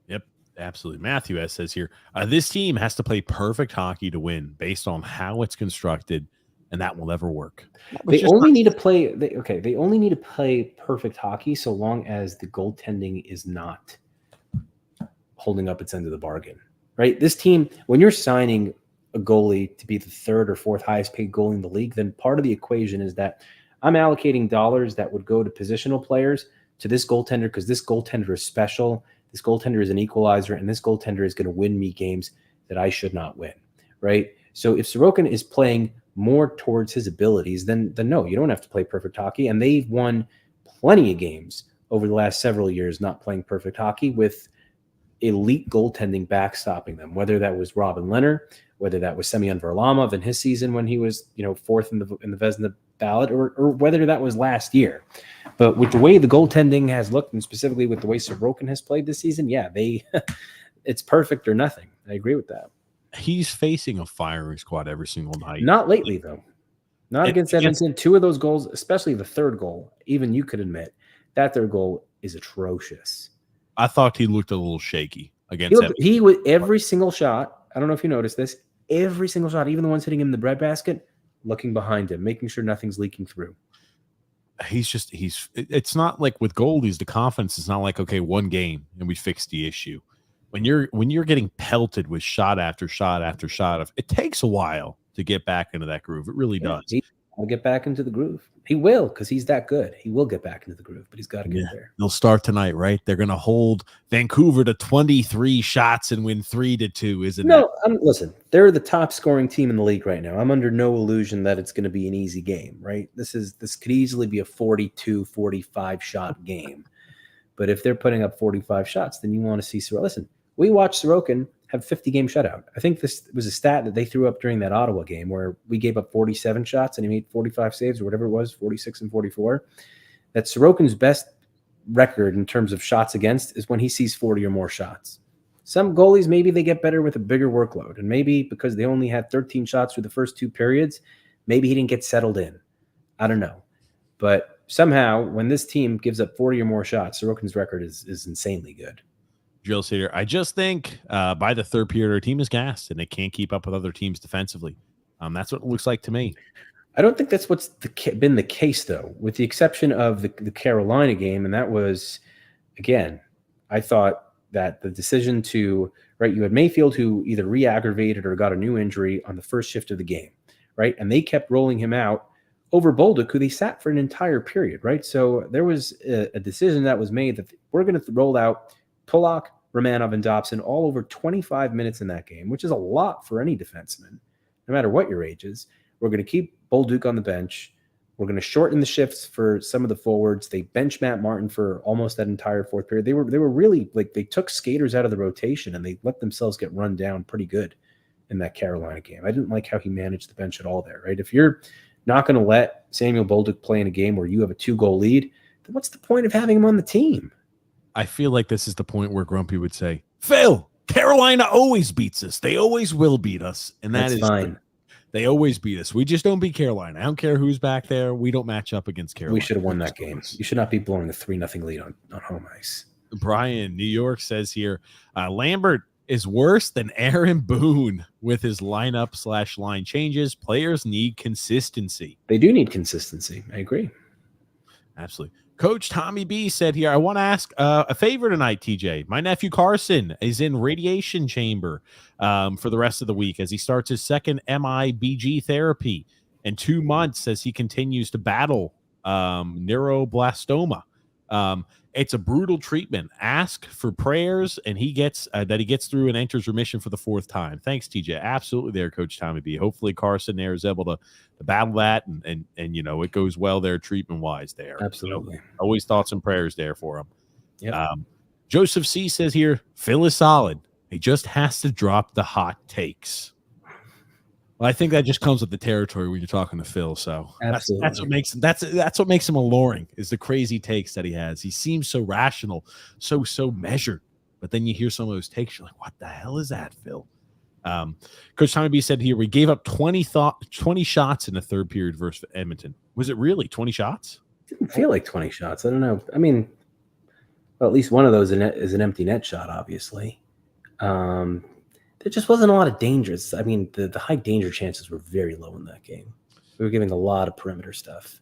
S1: Yep. Absolutely. Matthew S. says here, this team has to play perfect hockey to win based on how it's constructed, and that will never work.
S2: They only need to play perfect hockey so long as the goaltending is not holding up its end of the bargain, right? This team, when you're signing a goalie to be the 3rd or 4th highest paid goalie in the league, then part of the equation is that I'm allocating dollars that would go to positional players to this goaltender because this goaltender is special. This goaltender is an equalizer, and this goaltender is going to win me games that I should not win, right? So if Sorokin is playing more towards his abilities, then no, you don't have to play perfect hockey. And they've won plenty of games over the last several years not playing perfect hockey with elite goaltending backstopping them, whether that was Robin Lehner, whether that was Semyon Varlamov in his season when he was 4th in the Vezina ballot, or whether that was last year. But with the way the goaltending has looked, and specifically with the way Sorokin has played this season, yeah, it's perfect or nothing. I agree with that.
S1: He's facing a firing squad every single night.
S2: Not lately, though. Not against Edmonton. 2 of those goals, especially the third goal, even you could admit, that third goal is atrocious.
S1: I thought he looked a little shaky against Edmonton.
S2: He with every single shot, I don't know if you noticed this, every single shot, even the ones hitting him in the breadbasket, looking behind him, making sure nothing's leaking through. It's not like with goalies, the confidence is not like, okay, 1 game and we fixed the issue. When you're getting pelted with shot after shot after shot, it takes a while to get back into that groove. It really does. He'll get back into the groove. He will, because he's that good. He will get back into the groove, but he's got to get there.
S1: They'll start tonight, right? They're going to hold Vancouver to 23 shots and win 3-2, isn't it?
S2: No, listen, they're the top scoring team in the league right now. I'm under no illusion that it's going to be an easy game, right? This could easily be a 42, 45 shot game. But if they're putting up 45 shots, then you want to see Sorokin. Listen, we watched Sorokin have 50-game shutout. I think this was a stat that they threw up during that Ottawa game where we gave up 47 shots and he made 45 saves or whatever it was, 46 and 44. That Sorokin's best record in terms of shots against is when he sees 40 or more shots. Some goalies, maybe they get better with a bigger workload. And maybe because they only had 13 shots through the first 2 periods, maybe he didn't get settled in. I don't know. But somehow, when this team gives up 40 or more shots, Sorokin's record is insanely good.
S1: Jill Cedar, I just think by the third period, our team is gassed and they can't keep up with other teams defensively. That's what it looks like to me.
S2: I don't think that's what's been the case, though, with the exception of the Carolina game. And that was, again, I thought that the decision to, right, you had Mayfield who either re-aggravated or got a new injury on the first shift of the game, right? And they kept rolling him out over Bolduc, who they sat for an entire period, right? So there was a decision that was made that we're going to roll out Pulock, Romanov, and Dobson all over 25 minutes in that game, which is a lot for any defenseman, no matter what your age is. We're going to keep Bolduc on the bench. We're going to shorten the shifts for some of the forwards. They benched Matt Martin for almost that entire fourth period. They were really, like, they took skaters out of the rotation and they let themselves get run down pretty good in that Carolina game. I didn't like how he managed the bench at all there, right? If you're not going to let Samuel Bolduc play in a game where you have a 2-goal lead, then what's the point of having him on the team?
S1: I feel like this is the point where Grumpy would say, Phil, Carolina always beats us. They always will beat us. And that's
S2: fine.
S1: They always beat us. We just don't beat Carolina. I don't care who's back there. We don't match up against Carolina.
S2: We should have won that game. You should not be blowing a 3-0 lead on home ice.
S1: Brian, New York says here, Lambert is worse than Aaron Boone with his lineup/line changes. Players need consistency.
S2: They do need consistency. I agree.
S1: Absolutely. Coach Tommy B said here, I want to ask a favor tonight, TJ. My nephew Carson is in radiation chamber for the rest of the week as he starts his second MIBG therapy in 2 months as he continues to battle neuroblastoma. It's a brutal treatment. Ask for prayers, and he gets through and enters remission for the 4th time. Thanks, TJ. Absolutely there, Coach Tommy B. Hopefully Carson there is able to battle that and it goes well there treatment-wise there.
S2: Absolutely.
S1: Always thoughts and prayers there for him.
S2: Yep.
S1: Joseph C. says here, Phil is solid. He just has to drop the hot takes. Well, I think that just comes with the territory when you're talking to Phil. So that's what makes him alluring is the crazy takes that he has. He seems so rational, so measured. But then you hear some of those takes, you're like, what the hell is that, Phil? Coach Tommy B said here, we gave up 20 shots in the 3rd period versus Edmonton. Was it really 20 shots?
S2: Didn't feel like 20 shots. I don't know. I mean, well, at least one of those is an empty net shot, obviously. There just wasn't a lot of dangers. I mean, the high danger chances were very low in that game. We were giving a lot of perimeter stuff.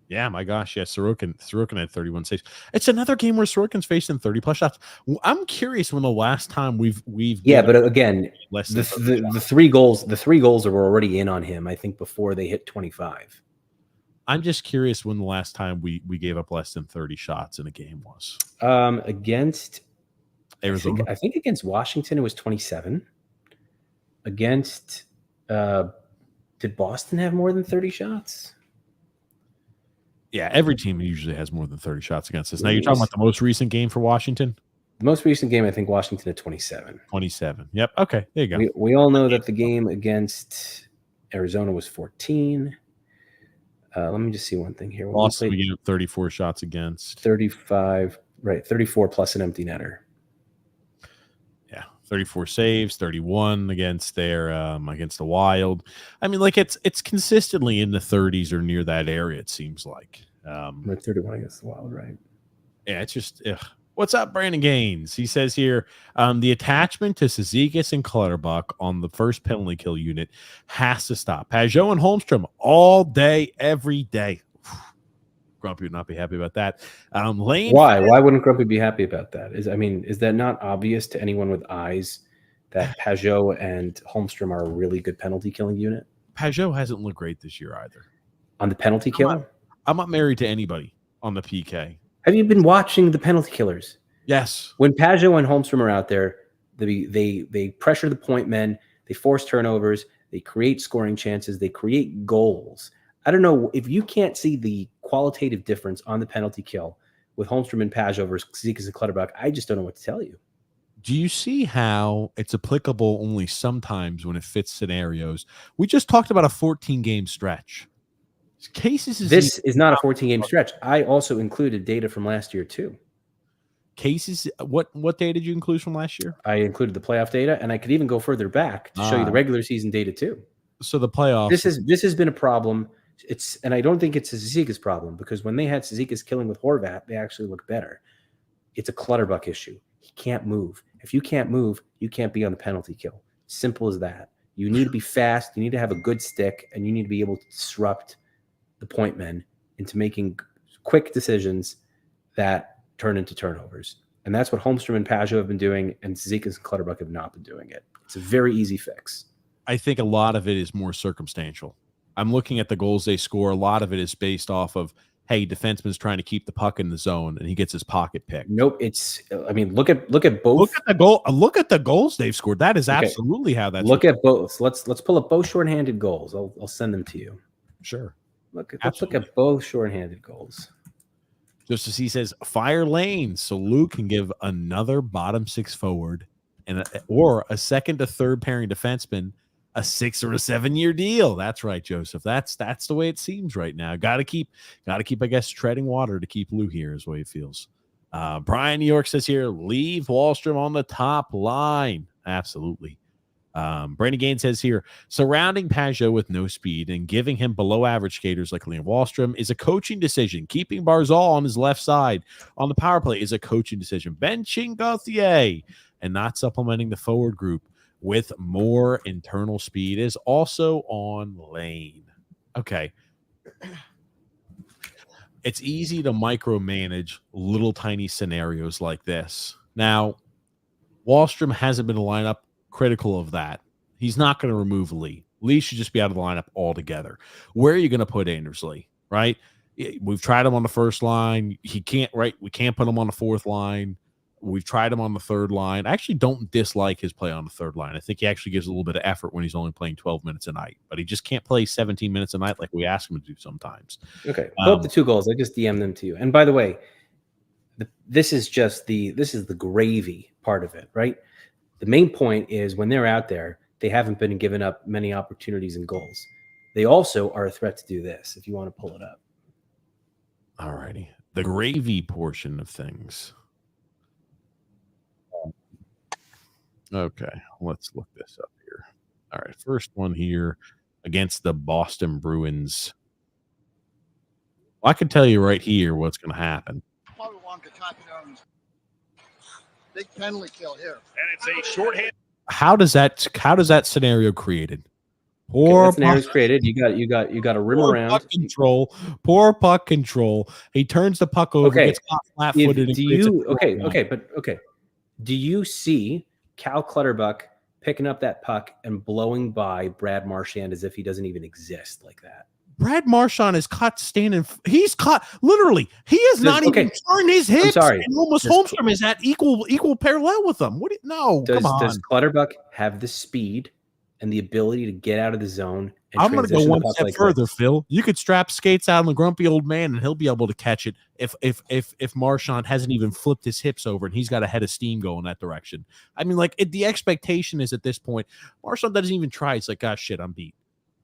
S1: Yeah, my gosh, yeah. Sorokin had 31 saves. It's another game where Sorokin's facing 30+ shots. I'm curious when the last time we've
S2: but again, the 3 goals were already in on him. I think before they hit 25.
S1: I'm just curious when the last time we gave up less than 30 shots in a game was.
S2: Against Arizona. I think against Washington it was 27. Against did Boston have more than 30 shots?
S1: Yeah, every team usually has more than 30 shots against us. Now you're talking about the most recent game for Washington?
S2: The most recent game, I think Washington at 27.
S1: 27. Yep. Okay. There you go.
S2: We all know that the game against Arizona was 14. Let me just see one thing here.
S1: Boston, we gave up 34 shots against.
S2: 35, right, 34 plus an empty netter.
S1: Yeah, 34 saves, 31 against against the Wild. I mean, like it's consistently in the 30s or near that area, it seems like.
S2: 31 against the Wild, right?
S1: Yeah, it's just what's up, Brandon Gaines? He says here, the attachment to Cizikas and Clutterbuck on the first penalty kill unit has to stop. Pajot and Holmstrom all day, every day. Grumpy would not be happy about that. Lane.
S2: Why? Why wouldn't Grumpy be happy about that? Is that not obvious to anyone with eyes that Pajot and Holmstrom are a really good penalty killing unit?
S1: Pajot hasn't looked great this year either.
S2: On the penalty kill?
S1: I'm not married to anybody on the PK.
S2: Have you been watching the penalty killers?
S1: Yes.
S2: When Pajot and Holmstrom are out there, they pressure the point men, they force turnovers, they create scoring chances, they create goals. I don't know if you can't see the qualitative difference on the penalty kill with Holmstrom and Pajot versus Cizikas and Clutterbuck. I just don't know what to tell you.
S1: Do you see how it's applicable only sometimes when it fits scenarios? We just talked about a 14-game stretch.
S2: This is not a 14-game stretch. I also included data from last year too.
S1: Cases, what data did you include from last year?
S2: I included the playoff data, and I could even go further back to show you the regular season data too.
S1: So the playoffs.
S2: This has been a problem. And I don't think it's a Cizikas problem because when they had Cizikas killing with Horvat, they actually looked better. It's a Clutterbuck issue. He can't move. If you can't move, you can't be on the penalty kill. Simple as that. You need to be fast. You need to have a good stick, and you need to be able to disrupt the point men into making quick decisions that turn into turnovers. And that's what Holmstrom and Pajot have been doing, and Cizikas and Clutterbuck have not been doing it. It's a very easy fix.
S1: I think a lot of it is more circumstantial. I'm looking at the goals they score. A lot of it is based off of, hey, defenseman's trying to keep the puck in the zone, and he gets his pocket picked.
S2: Nope. Look at both.
S1: Look at the goals they've scored. That is absolutely how that's.
S2: Look at both. Let's pull up both shorthanded goals. I'll send them to you.
S1: Sure.
S2: Let's look at both shorthanded goals.
S1: Just as he says, fire Lane so Luke can give another bottom 6 forward or a second to third pairing defenseman a 6 or a 7 year deal. That's right, Joseph. That's the way it seems right now. Got to keep, I guess, treading water to keep Lou here is the way it feels. Brian New York says here, leave Wahlstrom on the top line. Absolutely. Brandon Gaines says here, surrounding Pajot with no speed and giving him below average skaters like Liam Wahlstrom is a coaching decision. Keeping Barzal on his left side on the power play is a coaching decision. Benching Gauthier and not supplementing the forward group with more internal speed is also on lane. Okay. It's easy to micromanage little tiny scenarios like this. Now, Wahlstrom hasn't been a lineup critical of that. He's not going to remove Lee. Lee should just be out of the lineup altogether. Where are you going to put Anders Lee, right? We've tried him on the first line. He can't, right? We can't put him on the fourth line. We've tried him on the third line. I actually don't dislike his play on the third line. I think he actually gives a little bit of effort when he's only playing 12 minutes a night, but he just can't play 17 minutes a night like we ask him to do sometimes.
S2: Okay. Pull up the 2 goals. I just DM them to you. And by the way, this is the gravy part of it, right? The main point is when they're out there, they haven't been given up many opportunities and goals. They also are a threat to do this, if you want to pull it up.
S1: All righty. The gravy portion of things. Okay, let's look this up here. All right, first one here against the Boston Bruins. Well, I can tell you right here what's going to happen.
S3: Big penalty kill here.
S4: And it's a shorthand.
S1: How does that scenario created?
S2: Poor scenario's created. You got a rim around.
S1: Puck control. Poor puck control. He turns the puck over.
S2: Okay.
S1: Gets caught flat-footed.
S2: Do you see Cal Clutterbuck picking up that puck and blowing by Brad Marchand as if he doesn't even exist like that?
S1: Brad Marchand is caught standing. He's caught literally. He has not even turned his hips.
S2: I'm sorry.
S1: And almost Holmstrom is at equal parallel with him. Come on.
S2: Does Clutterbuck have the speed and the ability to get out of the zone? And
S1: I'm going to go one step further,
S2: this?
S1: Phil. You could strap skates out on the grumpy old man, and he'll be able to catch it if Marchand hasn't even flipped his hips over and he's got a head of steam going that direction. I mean, like the expectation is at this point, Marchand doesn't even try. It's like, gosh, shit, I'm beat.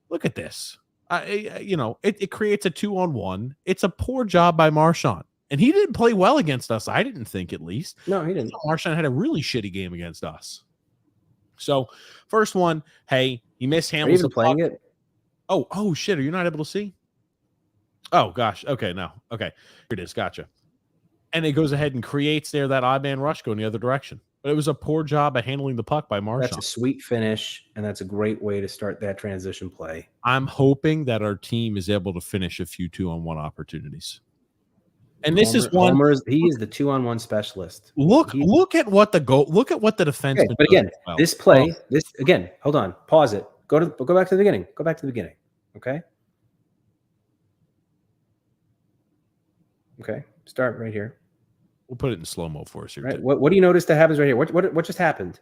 S1: Look at this. It creates a 2-on-1. It's a poor job by Marchand. And he didn't play well against us. I didn't think, at least.
S2: No, he didn't.
S1: Marchand had a really shitty game against us. So, first one, hey, he missed Hamels.
S2: Are you even playing it?
S1: Oh, shit. Are you not able to see? Oh, gosh. Okay, no. Okay. Here it is. Gotcha. And it goes ahead and creates there that odd man rush going the other direction. But it was a poor job at handling the puck by Marchand.
S2: That's a sweet finish, and that's a great way to start that transition play.
S1: I'm hoping that our team is able to finish a few 2-on-1 opportunities. And this is one.
S2: He is the 2-on-1 specialist.
S1: Look at what the defenseman.
S2: Okay, but again, this play, hold on, pause it. Go back to the beginning. Go back to the beginning. Okay. Okay. Start right here.
S1: We'll put it in slow-mo for us here.
S2: Right. What do you notice that happens right here? What just happened?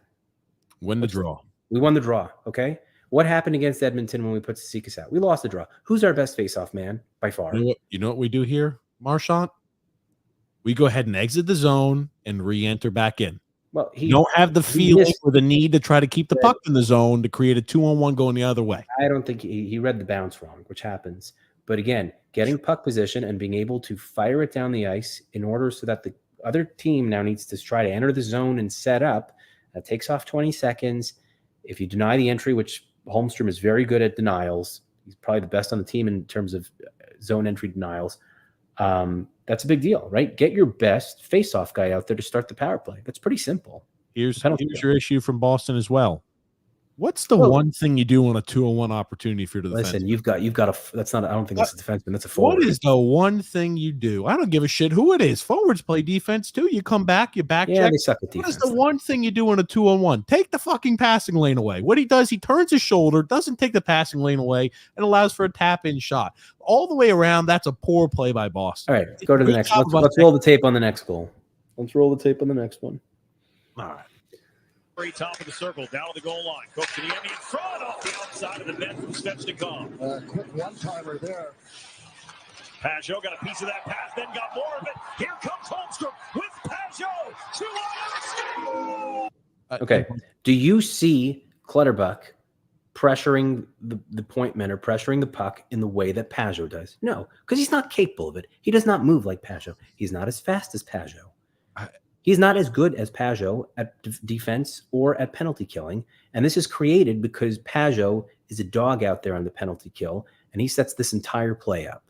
S1: Win the draw.
S2: We won the draw. Okay. What happened against Edmonton when we put Cizikas out? We lost the draw. Who's our best face-off man by far?
S1: You know what we do here, Marchand? We go ahead and exit the zone and re-enter back in.
S2: Well,
S1: you don't have the feeling or the need to try to keep the puck in the zone to create a 2-on-1 going the other way.
S2: I don't think he read the bounce wrong, which happens. But again, getting puck position and being able to fire it down the ice in order so that the other team now needs to try to enter the zone and set up. That takes off 20 seconds. If you deny the entry, which Holmstrom is very good at denials, he's probably the best on the team in terms of zone entry denials. That's a big deal, right? Get your best face-off guy out there to start the power play. That's pretty simple.
S1: Here's your issue from Boston as well. What's the one thing you do on a 2-on-1 opportunity if you're the defense?
S2: Listen, you've got a. That's not. I don't think that's a defenseman. That's a forward.
S1: What is the one thing you do? I don't give a shit who it is. Forwards play defense too. You come back, you back check.
S2: They suck at defense.
S1: What is the one thing you do on a 2-on-1? Take the fucking passing lane away. What he does, he turns his shoulder, doesn't take the passing lane away, and allows for a tap-in shot. All the way around, that's a poor play by Boston.
S2: All right, go to the next. Let's roll the tape on the next goal. Let's roll the tape on the next one.
S1: All right.
S4: Very top of the circle, down the goal line. Kotkaniemi in front off the outside of the net from Svechnikov.
S3: Quick one-timer there.
S4: Pajot got a piece of that pass, then got more of it. Here comes Holmstrom with Pajot.
S2: Okay. Do you see Clutterbuck pressuring the point men or pressuring the puck in the way that Pajot does? No, because he's not capable of it. He does not move like Pajot. He's not as fast as Pajot. He's not as good as Pajot at defense or at penalty killing. And this is created because Pajot is a dog out there on the penalty kill, and he sets this entire play up.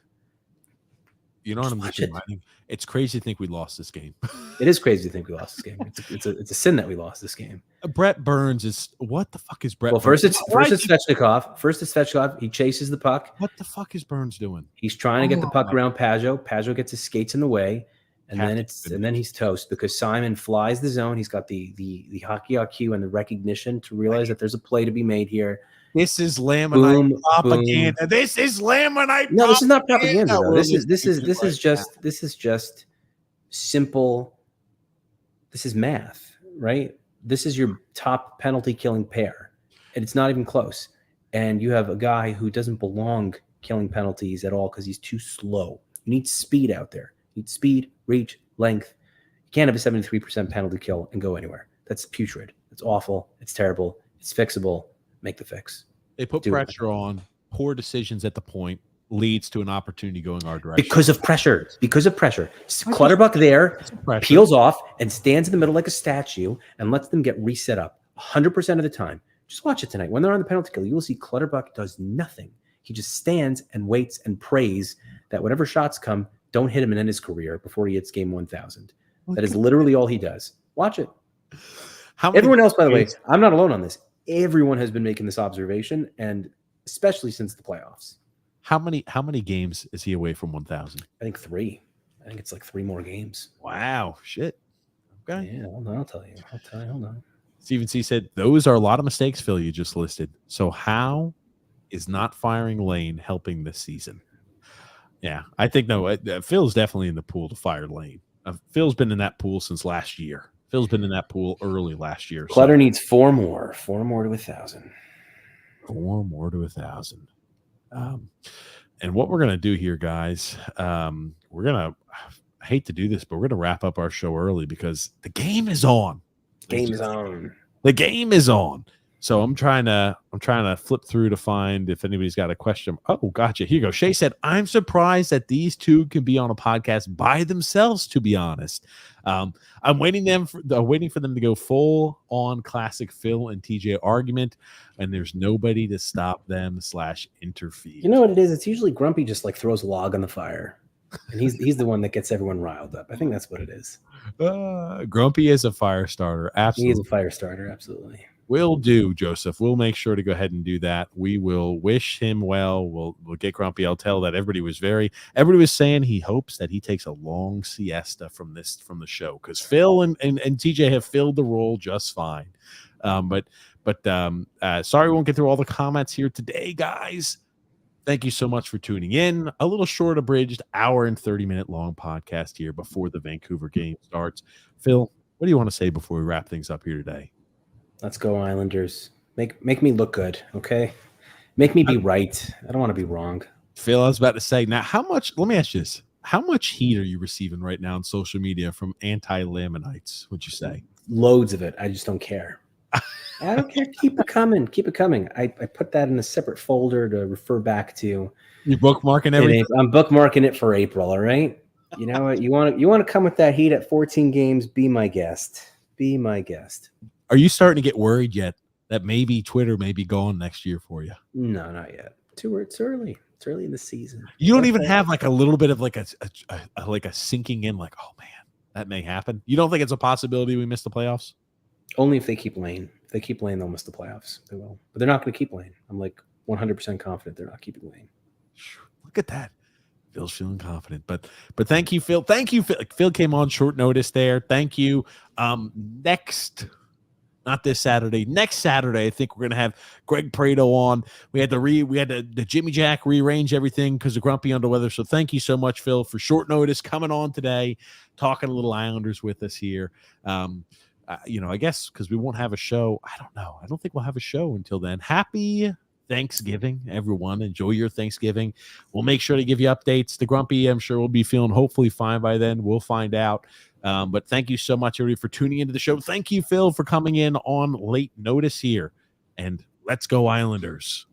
S1: You know what I'm
S2: Watch
S1: just
S2: it.
S1: reminding? It's crazy to think we lost this game.
S2: It is crazy to think we lost this game. It's a sin that we lost this game.
S1: Brett Burns is what the fuck is Brett?
S2: Well,
S1: Burns?
S2: first it's Svechnikov. First it's Svechnikov. He chases the puck.
S1: What the fuck is Burns doing?
S2: He's trying to get the puck
S1: Oh.
S2: around Pajot. Pajot gets his skates in the way, and then he's toast because Simon flies the zone. He's got the hockey IQ and the recognition to realize that there's a play to be made here.
S1: This is Lamanite
S2: Boom,
S1: propaganda.
S2: boom.
S1: This is Lamanite.
S2: No, this is not propaganda. Though.
S1: We're
S2: This is
S1: listening
S2: just simple. This is math, right? This is your top penalty killing pair, and it's not even close. And you have a guy who doesn't belong killing penalties at all because he's too slow. You need speed out there. You need speed, reach, length. You can't have a 73% penalty kill and go anywhere. That's putrid. It's awful. It's terrible. It's fixable. Make the fix.
S1: They put
S2: Do it.
S1: pressure on. Poor decisions at the point leads to an opportunity going our direction.
S2: Because of pressure. Clutterbuck there
S1: Pressure.
S2: peels off and stands in the middle like a statue and lets them get reset up 100% of the time. Just watch it tonight. When they're on the penalty kill, you will see Clutterbuck does nothing. He just stands and waits and prays that whatever shots come don't hit him and end his career before he hits game 1000. That is literally all he does. Watch it.
S1: How many
S2: Everyone else, by the way,
S1: games-
S2: I'm not alone on this. Everyone has been making this observation, and especially since the playoffs.
S1: How many games is he away from 1,000?
S2: I think 3. I think it's like 3 more games.
S1: Wow, shit. Okay.
S2: Yeah, I'll tell you. Hold on.
S1: Stephen C said those are a lot of mistakes, Phil. You just listed. So how is not firing Lane helping this season? Yeah, I think no. Phil's definitely in the pool to fire Lane. Phil's been in that pool since last year. Phil's been in that pool early last year.
S2: Clutter needs 4 more. 4 more to 1,000.
S1: 4 more to 1,000. And what we're gonna do here, guys, we're gonna. I hate to do this, but we're gonna wrap up our show early because the game is on.
S2: Game is on.
S1: The game is on. So I'm trying to flip through to find if anybody's got a question. Oh, gotcha. Here you go. Shay said, I'm surprised that these two can be on a podcast by themselves, to be honest. I'm waiting for them to go full on classic Phil and TJ argument, and there's nobody to stop them / interfere.
S2: You know what it is? It's usually Grumpy just like throws a log on the fire. And he's the one that gets everyone riled up. I think that's what it is.
S1: Grumpy is a fire starter.
S2: He
S1: Absolutely.
S2: is a fire starter, absolutely.
S1: Will do, Joseph. We'll make sure to go ahead and do that. We will wish him well. We'll get Grumpy. I'll tell that everybody was saying he hopes that he takes a long siesta from the show because Phil and TJ have filled the role just fine. But sorry we won't get through all the comments here today, guys. Thank you so much for tuning in. A little short abridged hour and 30-minute long podcast here before the Vancouver game starts. Phil, what do you want to say before we wrap things up here today?
S2: Let's go, Islanders. Make me look good, okay? Make me be right. I don't want to be wrong.
S1: Phil, I was about to say, now let me ask you this. How much heat are you receiving right now on social media from anti-Lamanites, would you say?
S2: Loads of it. I just don't care. I don't care. Keep it coming. Keep it coming. I put that in a separate folder to refer back to.
S1: You bookmarking everything?
S2: I'm bookmarking it for April, all right? You know what? You want to come with that heat at 14 games, be my guest. Be my guest.
S1: Are you starting to get worried yet that maybe Twitter may be gone next year for you?
S2: No, not yet. It's early. It's early in the season.
S1: You don't even have like a little bit of like a sinking in, like, oh man, that may happen. You don't think it's a possibility we miss the playoffs?
S2: Only if they keep Lane. If they keep Lane, they'll miss the playoffs. They will. But they're not going to keep Lane. I'm like 100% confident they're not keeping Lane.
S1: Look at that. Phil's feeling confident. But thank you, Phil. Thank you, Phil. Phil came on short notice there. Thank you. Not this Saturday. Next Saturday, I think we're gonna have Greg Prado on. We had the Jimmy Jack rearrange everything because of Grumpy under weather. So thank you so much, Phil, for short notice coming on today, talking a little Islanders with us here. I guess because we won't have a show. I don't know. I don't think we'll have a show until then. Happy Thanksgiving, everyone. Enjoy your Thanksgiving. We'll make sure to give you updates. The Grumpy, I'm sure, will be feeling hopefully fine by then. We'll find out. But thank you so much, everybody, for tuning into the show. Thank you, Phil, for coming in on late notice here. And let's go, Islanders.